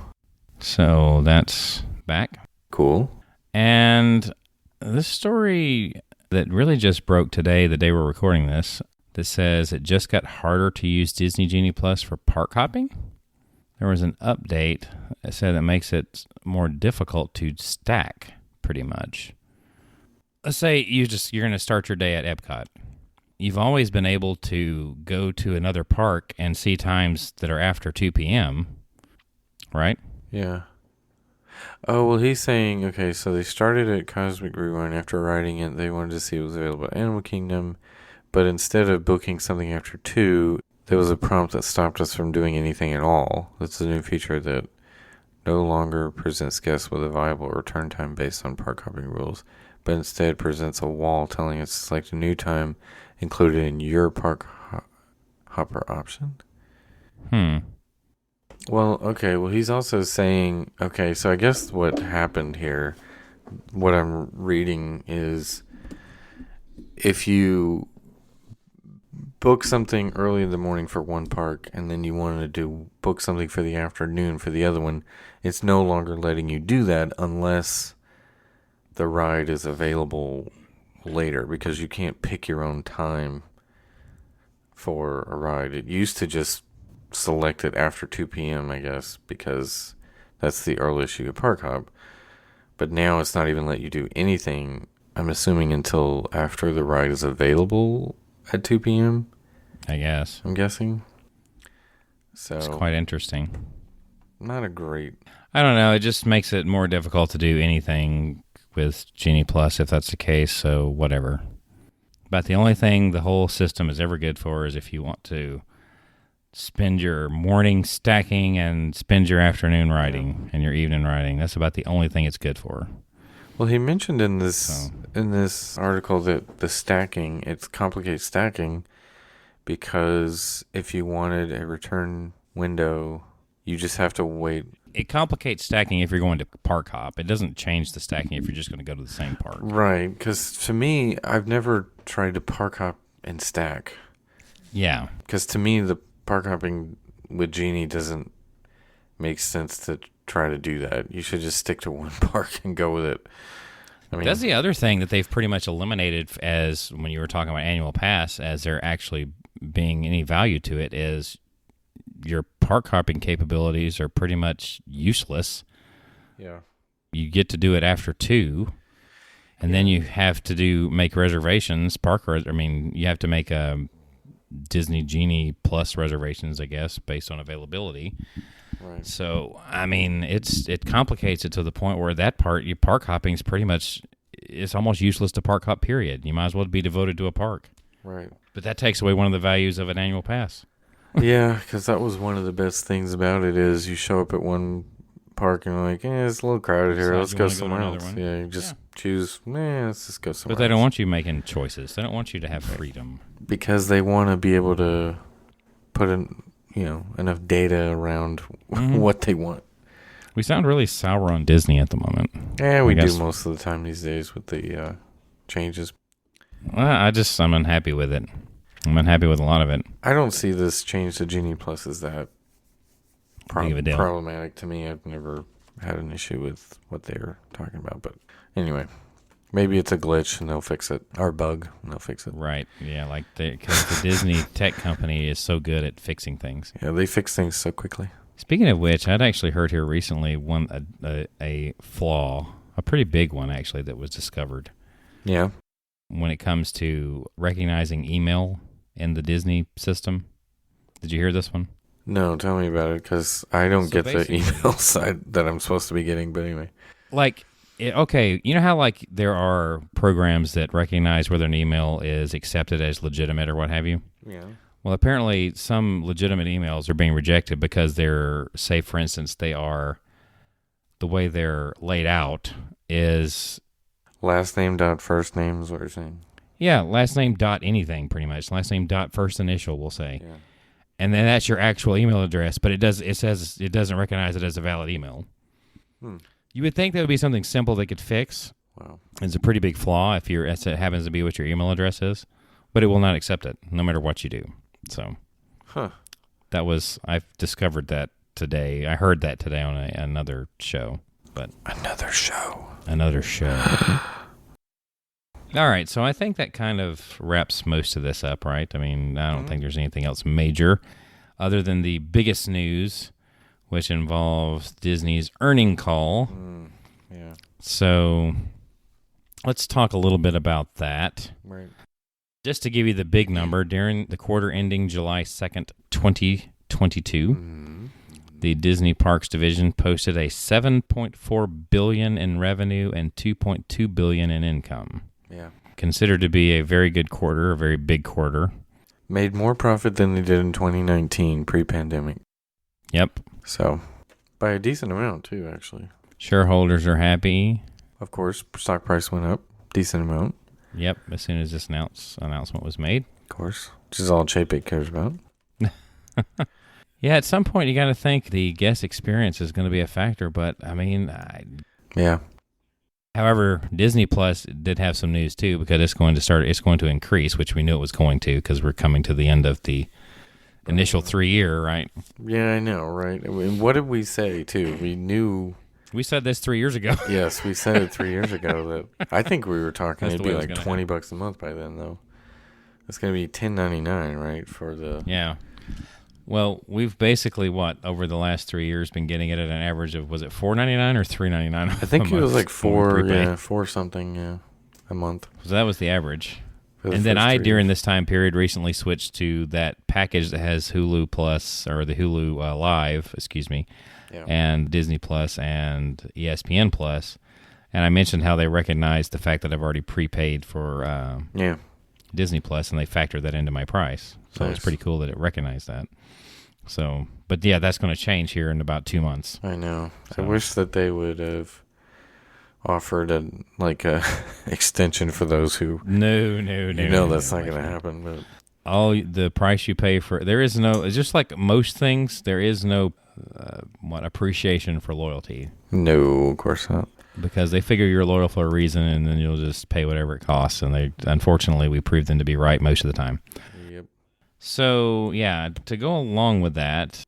So that's back.
Cool.
And this story that really just broke today, the day we're recording this, that says it just got harder to use Disney Genie Plus for park hopping. There was an update that said it makes it more difficult to stack, pretty much. Let's say you're going to start your day at Epcot. You've always been able to go to another park and see times that are after 2 p.m., right?
Yeah. Oh, well, he's saying, okay, so they started at Cosmic Rewind. After riding it, they wanted to see what was available at Animal Kingdom, but instead of booking something after 2, there was a prompt that stopped us from doing anything at all. That's a new feature that no longer presents guests with a viable return time based on park hopping rules, but instead presents a wall telling us to select a new time included in your park hopper option. Well, okay, well, he's also saying, okay, so I guess what happened here, what I'm reading is if you book something early in the morning for one park and then you wanted to book something for the afternoon for the other one, it's no longer letting you do that unless the ride is available later, because you can't pick your own time for a ride. It used to just select it after 2 p.m., I guess, because that's the earliest you could park hop. But now it's not even let you do anything, I'm assuming, until after the ride is available at 2 p.m.,
I guess.
I'm guessing. So
it's quite interesting.
Not a great...
I don't know. It just makes it more difficult to do anything with Genie Plus if that's the case, so whatever. But the only thing the whole system is ever good for is if you want to spend your morning stacking and spend your afternoon riding and your evening riding. That's about the only thing it's good for.
Well, he mentioned in this article that the stacking, it complicates stacking because if you wanted a return window, you just have to wait.
It complicates stacking if you're going to park hop. It doesn't change the stacking if you're just going to go to the same park.
Right, because to me, I've never tried to park hop and stack.
Yeah.
Because to me, the park hopping with Genie doesn't make sense to try to do that. You should just stick to one park and go with it. I mean,
that's the other thing that they've pretty much eliminated, as when you were talking about annual pass, as there actually being any value to it, is your park hopping capabilities are pretty much useless.
Yeah.
You get to do it after 2, and then you have to make reservations. You have to make Disney Genie Plus reservations, I guess, based on availability.
Right.
So, I mean, it complicates it to the point where your park hopping is pretty much, it's almost useless to park hop, period. You might as well be devoted to a park.
Right.
But that takes away one of the values of an annual pass.
Yeah, because that was one of the best things about it is you show up at one park and you're like, it's a little crowded here. Let's go somewhere else. One. Yeah, you just choose, let's just go somewhere else.
But they don't want you making choices. They don't want you to have freedom.
Because they want to be able to put in, enough data around what they want.
We sound really sour on Disney at the moment.
Yeah, we do most of the time these days with the changes.
Well, I'm unhappy with it. I'm unhappy with a lot of it.
I don't see this change to Genie Plus as that
big of a deal.
Problematic to me. I've never had an issue with what they're talking about. But anyway, maybe it's a glitch and they'll fix it. Or bug and they'll fix it.
Right. Yeah, because the Disney tech company is so good at fixing things.
Yeah, they fix things so quickly.
Speaking of which, I'd actually heard here recently a flaw, a pretty big one actually, that was discovered.
Yeah.
When it comes to recognizing email in the Disney system. Did you hear this one?
No, tell me about it, because I don't
So
get the
basically-
emails that I'm supposed to be getting. But anyway,
Like, okay, you know how like there are programs that recognize whether an email is accepted as legitimate or what have you?
yeah.
Well, apparently some legitimate emails are being rejected because they're, say, for instance, the way they're laid out is,
Last name dot first name is what you're saying.
yeah, last name dot anything pretty much. Last name dot first initial, we'll say.
Yeah.
And then that's your actual email address, but it says it doesn't recognize it as a valid email. You would think that would be something simple they could fix.
Wow.
It's a pretty big flaw if it happens to be what your email address is, but it will not accept it no matter what you do. So, I've discovered that today. I heard that today on another show, but
Another show.
All right, so I think that kind of wraps most of this up, right? I mean, I don't think there's anything else major other than the biggest news, which involves Disney's earning call.
Yeah.
So let's talk a little bit about that.
Right.
Just to give you the big number, during the quarter ending July 2nd, 2022, the Disney Parks division posted a $7.4 billion in revenue and $2.2 billion in income.
Yeah.
Considered to be a very good quarter, a very big quarter.
Made more profit than they did in 2019 pre-pandemic.
Yep.
So, by a decent amount too, actually.
Shareholders are happy.
Of course, stock price went up, decent amount.
Yep, as soon as this announcement was made.
Of course, which is all Chapek cares about.
Yeah, at some point you got to think the guest experience is going to be a factor, but I mean,
Yeah.
however, Disney Plus did have some news too because it's going to increase, which we knew it was going to because we're coming to the end of the initial 3-year, right?
Yeah, I know, right? I mean, what did we say too? We knew.
We said this 3 years ago.
Yes, we said it 3 years ago. That I think we were talking
That's
it'd
the
be
way it was
like
gonna
$20 a month by then, though. It's gonna be $10.99, right? For the
Yeah. Well, we've basically over the last 3 years been getting it at an average of, was it $4.99 or $3.99?
I think it was like four something, yeah, a month.
So that was the average.
For the
And then
first 3
during
years.
this time period, recently switched to that package that has Hulu Plus, or the Hulu Live,
Yeah.
and Disney Plus and ESPN Plus. And I mentioned how they recognized the fact that I've already prepaid for
Yeah.
Disney Plus, and they factored that into my price. So
Nice.
it's pretty cool that it recognized that. So, but yeah, that's going to change here in about 2 months.
I know.
So-
I wish that they would have offered a extension for those who
No.
that's not going to happen. But
All the price you pay for, there is no, it's just like most things, there is no appreciation for loyalty,
no, of course not.
because they figure you're loyal for a reason, and then you'll just pay whatever it costs. And unfortunately, we prove them to be right most of the time.
Yep.
So yeah, to go along with that,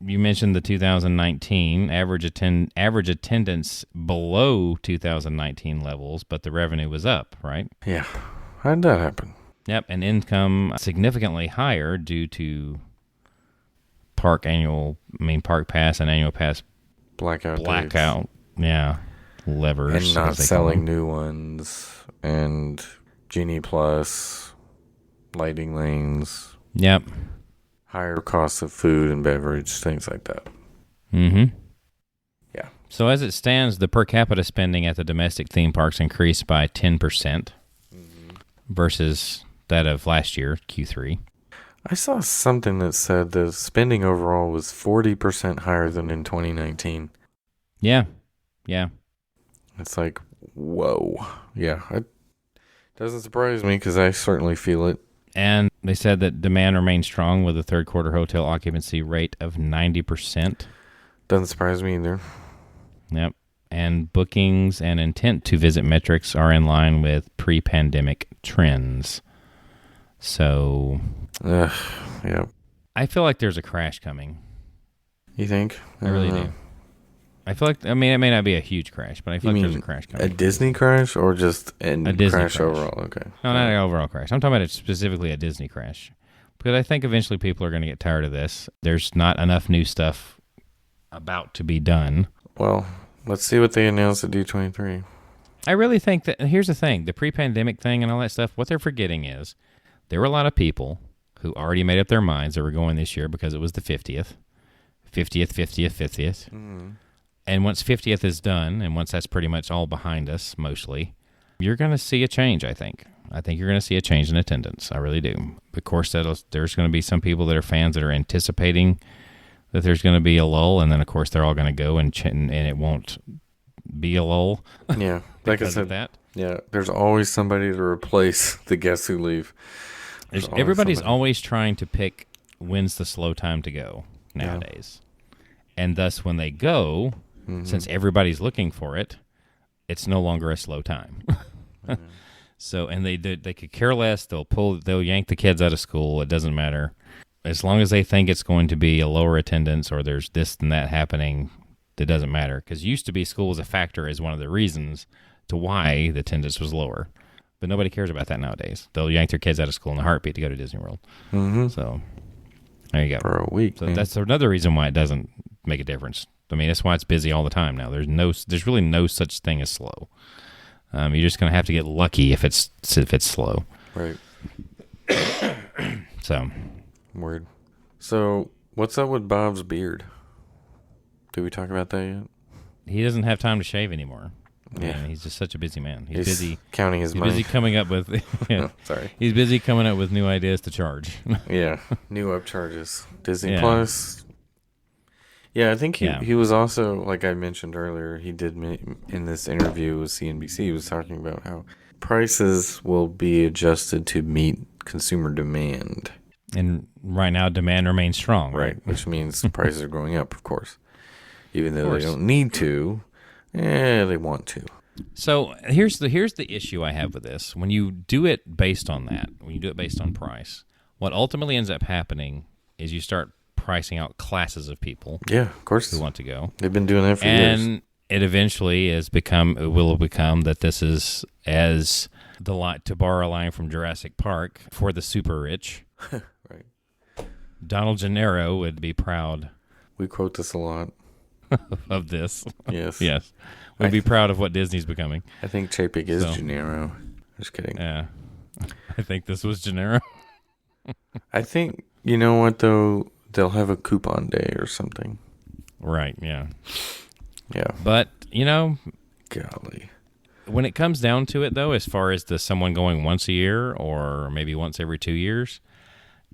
you mentioned the 2019 average attendance below 2019 levels, but the revenue was up, right?
Yeah. How did that happen?
Yep, and income significantly higher due to park pass and annual pass
Blackout.
blackout. Yeah, levers.
And not
as they call
selling
them.
new ones, and Genie Plus, lighting lanes,
Yep.
higher costs of food and beverage, things like that.
Mm-hmm.
Yeah.
So as it stands, the per capita spending at the domestic theme parks increased by 10% versus that of last year, Q3.
I saw something that said the spending overall was 40% higher than in 2019.
Yeah.
It's like, whoa. Yeah. It doesn't surprise me because I certainly feel it.
And they said that demand remained strong with a third quarter hotel occupancy rate of 90%.
Doesn't surprise me either.
Yep. And bookings and intent to visit metrics are in line with pre-pandemic trends. So
Yeah.
I feel like there's a crash coming.
You think?
I really
don't know.
do. I feel like, it may not be a huge crash, but I feel
You
like there's
mean
a crash
A
coming.
Disney crash or just
A Disney
crash
crash.
overall? Okay.
No, not an overall crash. I'm talking about specifically a Disney crash. Because I think eventually people are going to get tired of this. There's not enough new stuff about to be done.
Well, let's see what they announced at D23.
I really think that, here's the thing, the pre-pandemic thing and all that stuff, what they're forgetting is there were a lot of people who already made up their minds that were going this year because it was the 50th. And once 50th is done, and once that's pretty much all behind us, mostly, you're going to see a change, I think. I think you're going to see a change in attendance. I really do. Of course, there's going to be some people that are fans that are anticipating that there's going to be a lull, and then, of course, they're all going to go, and it won't be a lull.
Yeah, like I said, that. Yeah, there's always somebody to replace the guests who leave.
Everybody's always trying to pick when's the slow time to go nowadays. Yeah. And thus, when they go, since everybody's looking for it, it's no longer a slow time. So, and they could care less. They'll yank the kids out of school. It doesn't matter. As long as they think it's going to be a lower attendance or there's this and that happening, it doesn't matter. Because used to be school was a factor as one of the reasons to why the attendance was lower. But nobody cares about that nowadays. They'll yank their kids out of school in a heartbeat to go to Disney World. So, there you go.
For a week.
So that's another reason why it doesn't make a difference. I mean, that's why it's busy all the time now. There's really no such thing as slow. You're just going to have to get lucky if it's slow.
Right.
So.
Word. So, what's up with Bob's beard? Did we talk about that yet?
He doesn't have time to shave anymore.
Yeah.
Man, he's just such a busy man. He's busy
counting his money.
He's busy coming up with
sorry.
He's busy coming up with new ideas to charge.
Yeah. New upcharges. Disney Plus. Yeah, I think he was also, like I mentioned earlier, he did in this interview with CNBC, he was talking about how prices will be adjusted to meet consumer demand.
And right now, demand remains strong.
Right, which means prices are going up, of course. Even though they don't need to, they want to.
So here's the issue I have with this. When you do it based on that, when you do it based on price, what ultimately ends up happening is you start pricing out classes of people.
Yeah, of course.
Who want to go.
They've been doing that for years.
And it eventually will become that this is as to borrow a line from Jurassic Park, for the super rich.
Right.
Donald Gennaro would be proud.
We quote this a lot.
Of this.
Yes.
Yes. We'd be proud of what Disney's becoming.
I think Chapek is Gennaro. Just kidding.
Yeah. I think this was Gennaro.
I think, you know what, though? They'll have a coupon day or something.
Right, yeah.
Yeah.
But,
golly.
When it comes down to it, though, as far as someone going once a year or maybe once every 2 years,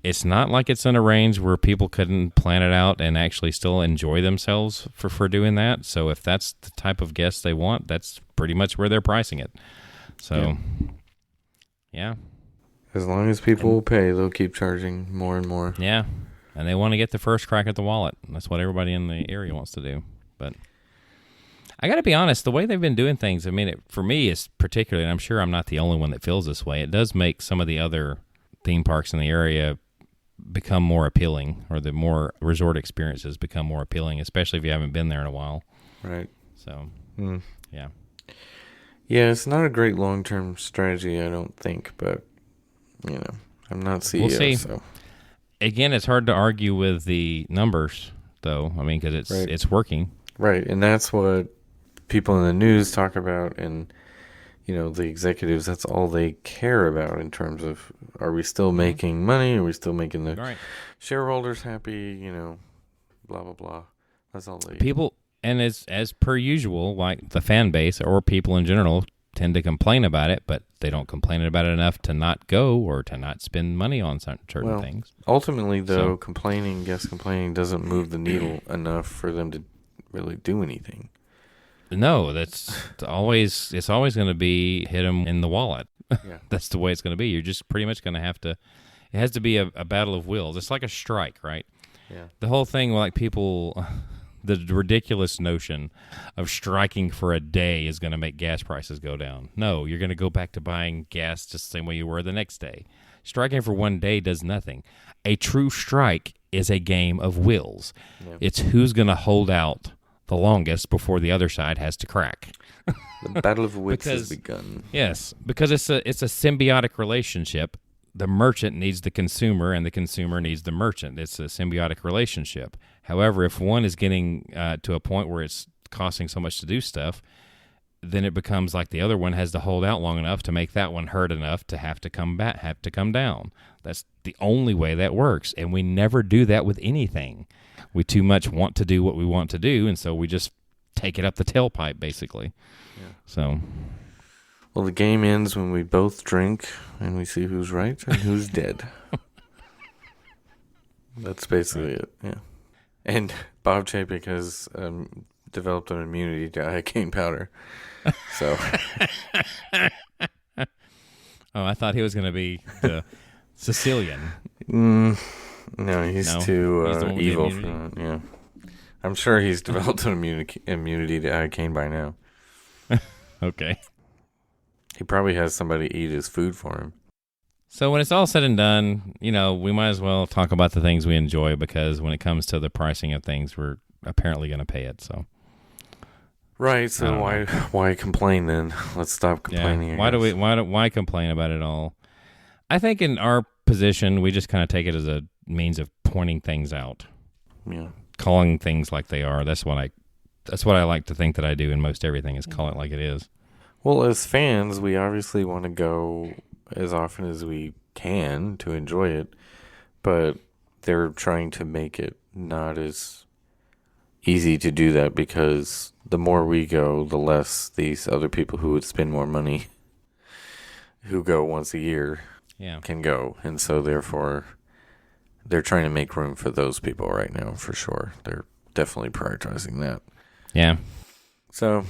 it's not like it's in a range where people couldn't plan it out and actually still enjoy themselves for doing that. So if that's the type of guest they want, that's pretty much where they're pricing it. So, yeah.
As long as people will pay, they'll keep charging more and more.
Yeah. And they want to get the first crack at the wallet. That's what everybody in the area wants to do. But I got to be honest, the way they've been doing things, I mean, for me, is particularly, and I'm sure I'm not the only one that feels this way, it does make some of the other theme parks in the area become more appealing, or the more resort experiences become more appealing, especially if you haven't been there in a while.
Right.
So, yeah.
Yeah, it's not a great long-term strategy, I don't think, but, I'm not CEO,
we'll see.
So.
Again, it's hard to argue with the numbers, though. I mean, because it's working.
Right, and that's what people in the news talk about, and the executives. That's all they care about in terms of: are we still making money? Are we still making the shareholders happy? Blah blah blah. That's all they
people. And as per usual, like the fan base or people in general tend to complain about it, but they don't complain about it enough to not go or to not spend money on certain things.
Ultimately, though, guest complaining doesn't move the needle enough for them to really do anything.
No, it's always going to be hit them in the wallet.
Yeah.
That's the way it's going to be. You're just pretty much going to have to. It has to be a battle of wills. It's like a strike, right?
Yeah.
The whole thing, like people. The ridiculous notion of striking for a day is going to make gas prices go down. No, you're going to go back to buying gas just the same way you were the next day. Striking for one day does nothing. A true strike is a game of wills. Yeah. It's who's going to hold out the longest before the other side has to crack.
The battle of wits has begun.
Yes, because it's a symbiotic relationship. The merchant needs the consumer, and the consumer needs the merchant. It's a symbiotic relationship. However, if one is getting to a point where it's costing so much to do stuff, then it becomes like the other one has to hold out long enough to make that one hurt enough to have to come back, have to come down. That's the only way that works, and we never do that with anything. We too much want to do what we want to do, and so we just take it up the tailpipe, basically.
Yeah.
So,
well, the game ends when we both drink and we see who's right and who's dead. That's basically it. Yeah. And Bob Chapek has developed an immunity to iocane powder. So.
Oh, I thought he was going to be the Sicilian.
No, he's too
he's the one with the
evil for
immunity?
that. Yeah. I'm sure he's developed an immunity to iocane by now.
Okay.
He probably has somebody eat his food for him.
So when it's all said and done, we might as well talk about the things we enjoy, because when it comes to the pricing of things, we're apparently going to pay it. So.
Right. So why complain then? Let's stop complaining.
Yeah. Why complain about it all? I think in our position, we just kind of take it as a means of pointing things out.
Yeah.
Calling things like they are. That's what I like to think that I do in most everything, is call it like it is.
Well, as fans, we obviously want to go as often as we can to enjoy it, but they're trying to make it not as easy to do that, because the more we go, the less these other people who would spend more money, who go once a year, can go. And so therefore, they're trying to make room for those people right now, for sure. They're definitely prioritizing that.
Yeah.
So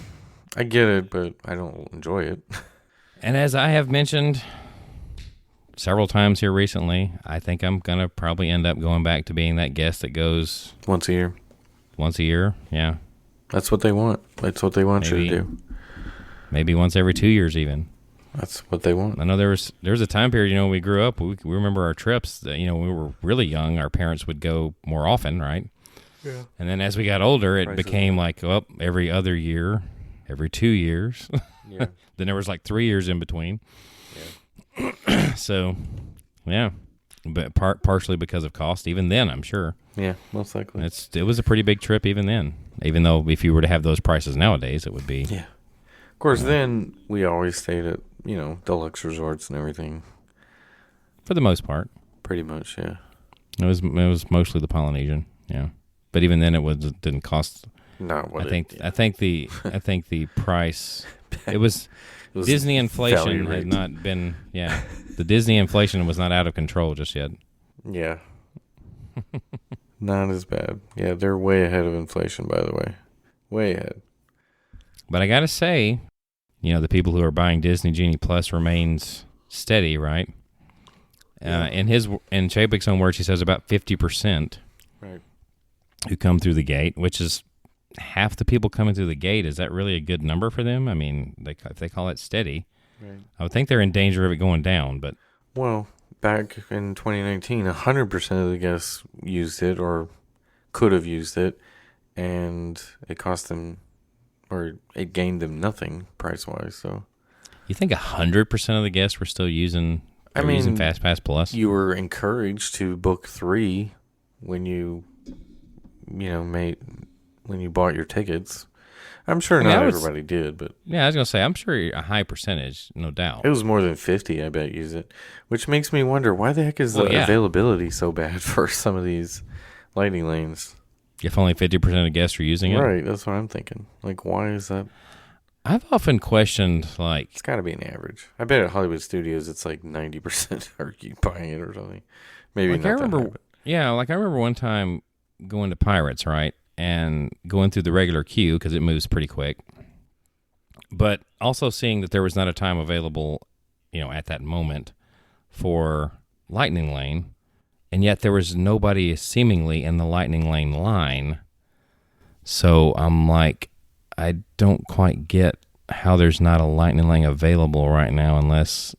I get it, but I don't enjoy it.
And as I have mentioned several times here recently, I think I'm going to probably end up going back to being that guest that goes
once a year.
Once a year, yeah.
That's what they want. That's what they want you to do.
Maybe once every 2 years even.
That's what they want.
I know there was a time period, when we grew up, we remember our trips that, when we were really young, our parents would go more often, right?
Yeah.
And then as we got older, it became like, every other year, every 2 years.
Yeah.
Then there was like 3 years in between. Yeah. So, yeah. But partially because of cost, even then, I'm sure.
Yeah, most likely.
It was a pretty big trip even then. Even though if you were to have those prices nowadays, it would be.
Yeah. Of course, then we always stayed at, deluxe resorts and everything.
For the most part.
Pretty much, yeah.
It was mostly the Polynesian, yeah. But even then, it didn't cost.
Not what
I think the price. It was Disney inflation had not been. Yeah, the Disney inflation was not out of control just yet.
Yeah. Not as bad. Yeah, they're way ahead of inflation, by the way. Way ahead.
But I gotta say, the people who are buying Disney Genie Plus remains steady, right? Yeah. In Chapek's own words, he says about 50%.
Right.
Who come through the gate, which is half the people coming through the gate. Is that really a good number for them? I mean, if they call it steady, right. I would think they're in danger of it going down. But
well, back in 2019, 100% of the guests used it or could have used it, and it cost them, or it gained them nothing price-wise. So,
you think 100% of the guests were still using FastPass Plus?
You were encouraged to book 3 when you bought your tickets. I'm sure not everybody did, but
yeah, I was gonna say I'm sure a high percentage, no doubt.
It was more than 50, I bet, use it, which makes me wonder why the heck is the availability so bad for some of these lightning lanes.
If only 50% of guests are using it,
right? That's what I'm thinking. Like, why is that?
I've often questioned, like,
it's got to be an average. I bet at Hollywood Studios it's like 90% are buying it or something. Maybe
like
not.
I remember, I remember one time going to Pirates, right? And going through the regular queue because it moves pretty quick. But also seeing that there was not a time available, at that moment for Lightning Lane. And yet there was nobody seemingly in the Lightning Lane line. So I'm like, I don't quite get how there's not a Lightning Lane available right now unless...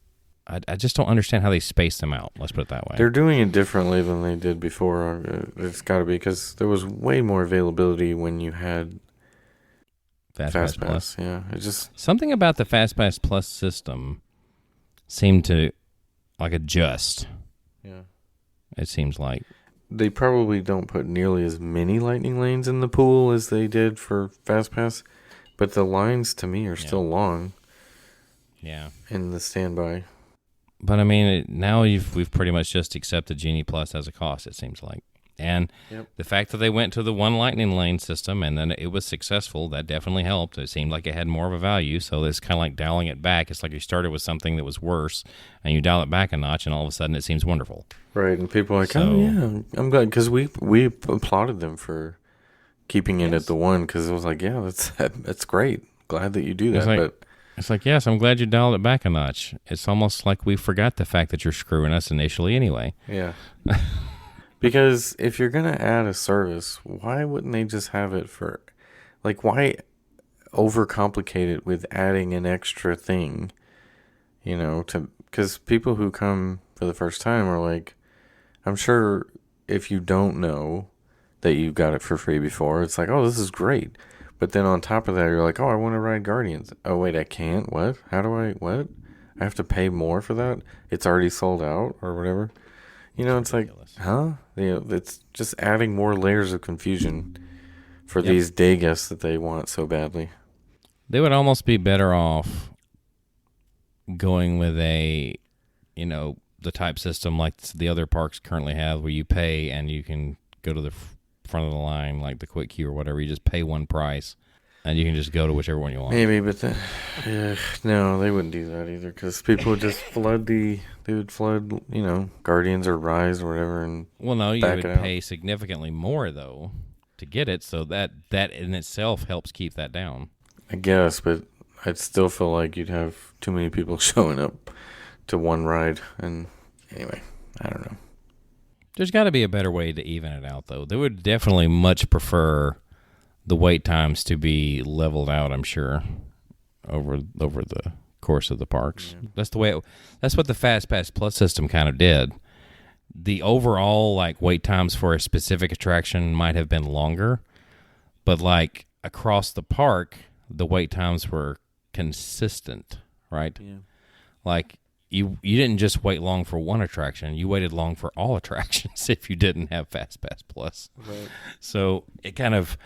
I just don't understand how they space them out. Let's put it that way.
They're doing it differently than they did before. It's got to be because there was way more availability when you had FastPass Plus. Yeah, it's just
something about the FastPass Plus system seemed to adjust.
Yeah,
it seems like
they probably don't put nearly as many lightning lanes in the pool as they did for FastPass, But the lines to me are still long.
Yeah.
In the standby.
But I mean, now we've pretty much just accepted Genie Plus as a cost, it seems like. And the fact that they went to the one lightning lane system and then it was successful, that definitely helped. It seemed like it had more of a value, so it's kind of like dialing it back. It's like you started with something that was worse, and you dial it back a notch, and all of a sudden it seems wonderful.
Right, and people are like, oh, yeah, I'm glad, because we applauded them for keeping it at the one, because it was like, yeah, that's great. Glad that you do that,
It's like, yes, I'm glad you dialed it back a notch. It's almost like we forgot the fact that you're screwing us initially anyway.
Yeah. Because if you're going to add a service, why wouldn't they just have it for, like, why overcomplicate it with adding an extra thing, because people who come for the first time are like, I'm sure if you don't know that you got it for free before, it's like, oh, this is great. But then on top of that, you're like, oh, I want to ride Guardians. Oh, wait, I can't? What? What? I have to pay more for that? It's already sold out or whatever? It's ridiculous. Like, huh? It's just adding more layers of confusion for these day guests that they want so badly.
They would almost be better off going with the type system like the other parks currently have, where you pay and you can go to the front of the line, like the quick queue or whatever. You just pay one price and you can just go to whichever one you want.
Maybe, but no, they wouldn't do that either, because people would just flood Guardians or Rise or whatever. And
well, no, you would pay significantly more though to get it, so that in itself helps keep that down.
I guess, but I'd still feel like you'd have too many people showing up to one ride. And anyway, I don't know.
There's got to be a better way to even it out, though. They would definitely much prefer the wait times to be leveled out, I'm sure, over the course of the parks. Yeah. That's what the Fast Pass Plus system kind of did. The overall wait times for a specific attraction might have been longer, but across the park, the wait times were consistent, right? Yeah. You didn't just wait long for one attraction. You waited long for all attractions if you didn't have Fast Pass Plus. Right. So it kind of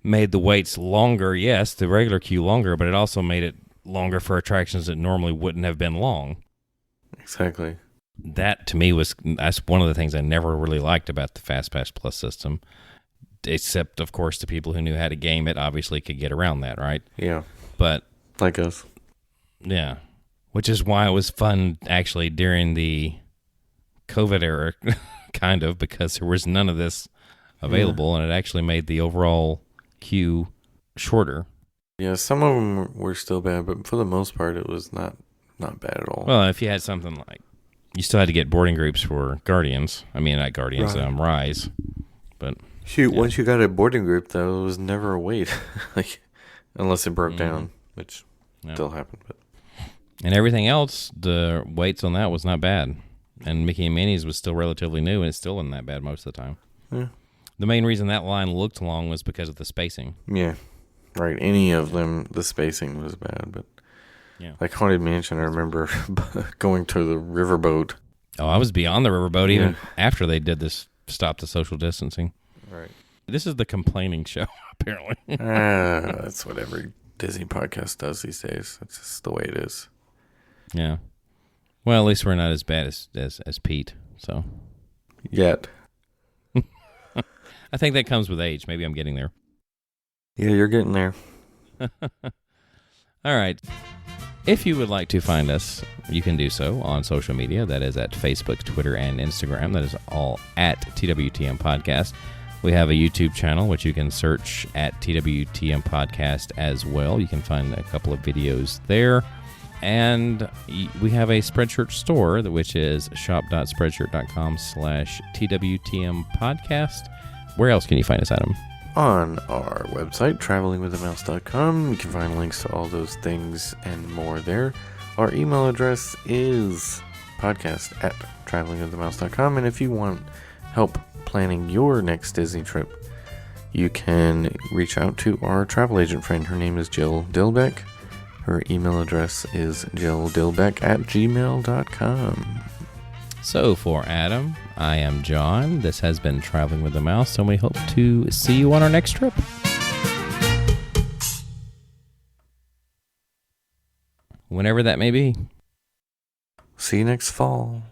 made the waits longer. Yes, the regular queue longer, but it also made it longer for attractions that normally wouldn't have been long.
Exactly.
That, to me, that's one of the things I never really liked about the Fast Pass Plus system, except, of course, the people who knew how to game it obviously could get around that, right?
Yeah.
But
like us.
Yeah. Which is why it was fun, actually, during the COVID era, kind of, because there was none of this available, and it actually made the overall queue shorter.
Yeah, some of them were still bad, but for the most part, it was not bad at all.
Well, if you had something like, you still had to get boarding groups for Guardians. I mean, not Guardians, right. Rise. But
shoot, once you got a boarding group, though, it was never a wait, unless it broke down, which still happened, but.
And everything else, the waits on that was not bad. And Mickey and Minnie's was still relatively new, and it still wasn't that bad most of the time. Yeah. The main reason that line looked long was because of the spacing.
Yeah, right. Any of them, the spacing was bad. But like Haunted Mansion, I remember going to the riverboat.
Oh, I was beyond the riverboat even after they did this, stop the social distancing.
Right.
This is the complaining show, apparently.
That's what every Disney podcast does these days. That's just the way it is.
Yeah. Well, at least we're not as bad as Pete, so.
Yet.
I think that comes with age. Maybe I'm getting there.
Yeah, you're getting there.
All right. If you would like to find us, you can do so on social media. That is at Facebook, Twitter, and Instagram. That is all at TWTM Podcast. We have a YouTube channel, which you can search at TWTM Podcast as well. You can find a couple of videos there. And we have a Spreadshirt store, which is shop.spreadshirt.com/TWTM Podcast. Where else can you find us, Adam?
On our website, travelingwiththemouse.com. You can find links to all those things and more there. Our email address is podcast@travelingwiththemouse.com. And if you want help planning your next Disney trip, you can reach out to our travel agent friend. Her name is Jill Dilbeck. Her email address is jilldilbeck@gmail.com.
So for Adam, I am John. This has been Traveling with the Mouse, and we hope to see you on our next trip. whenever that may be.
See you next fall.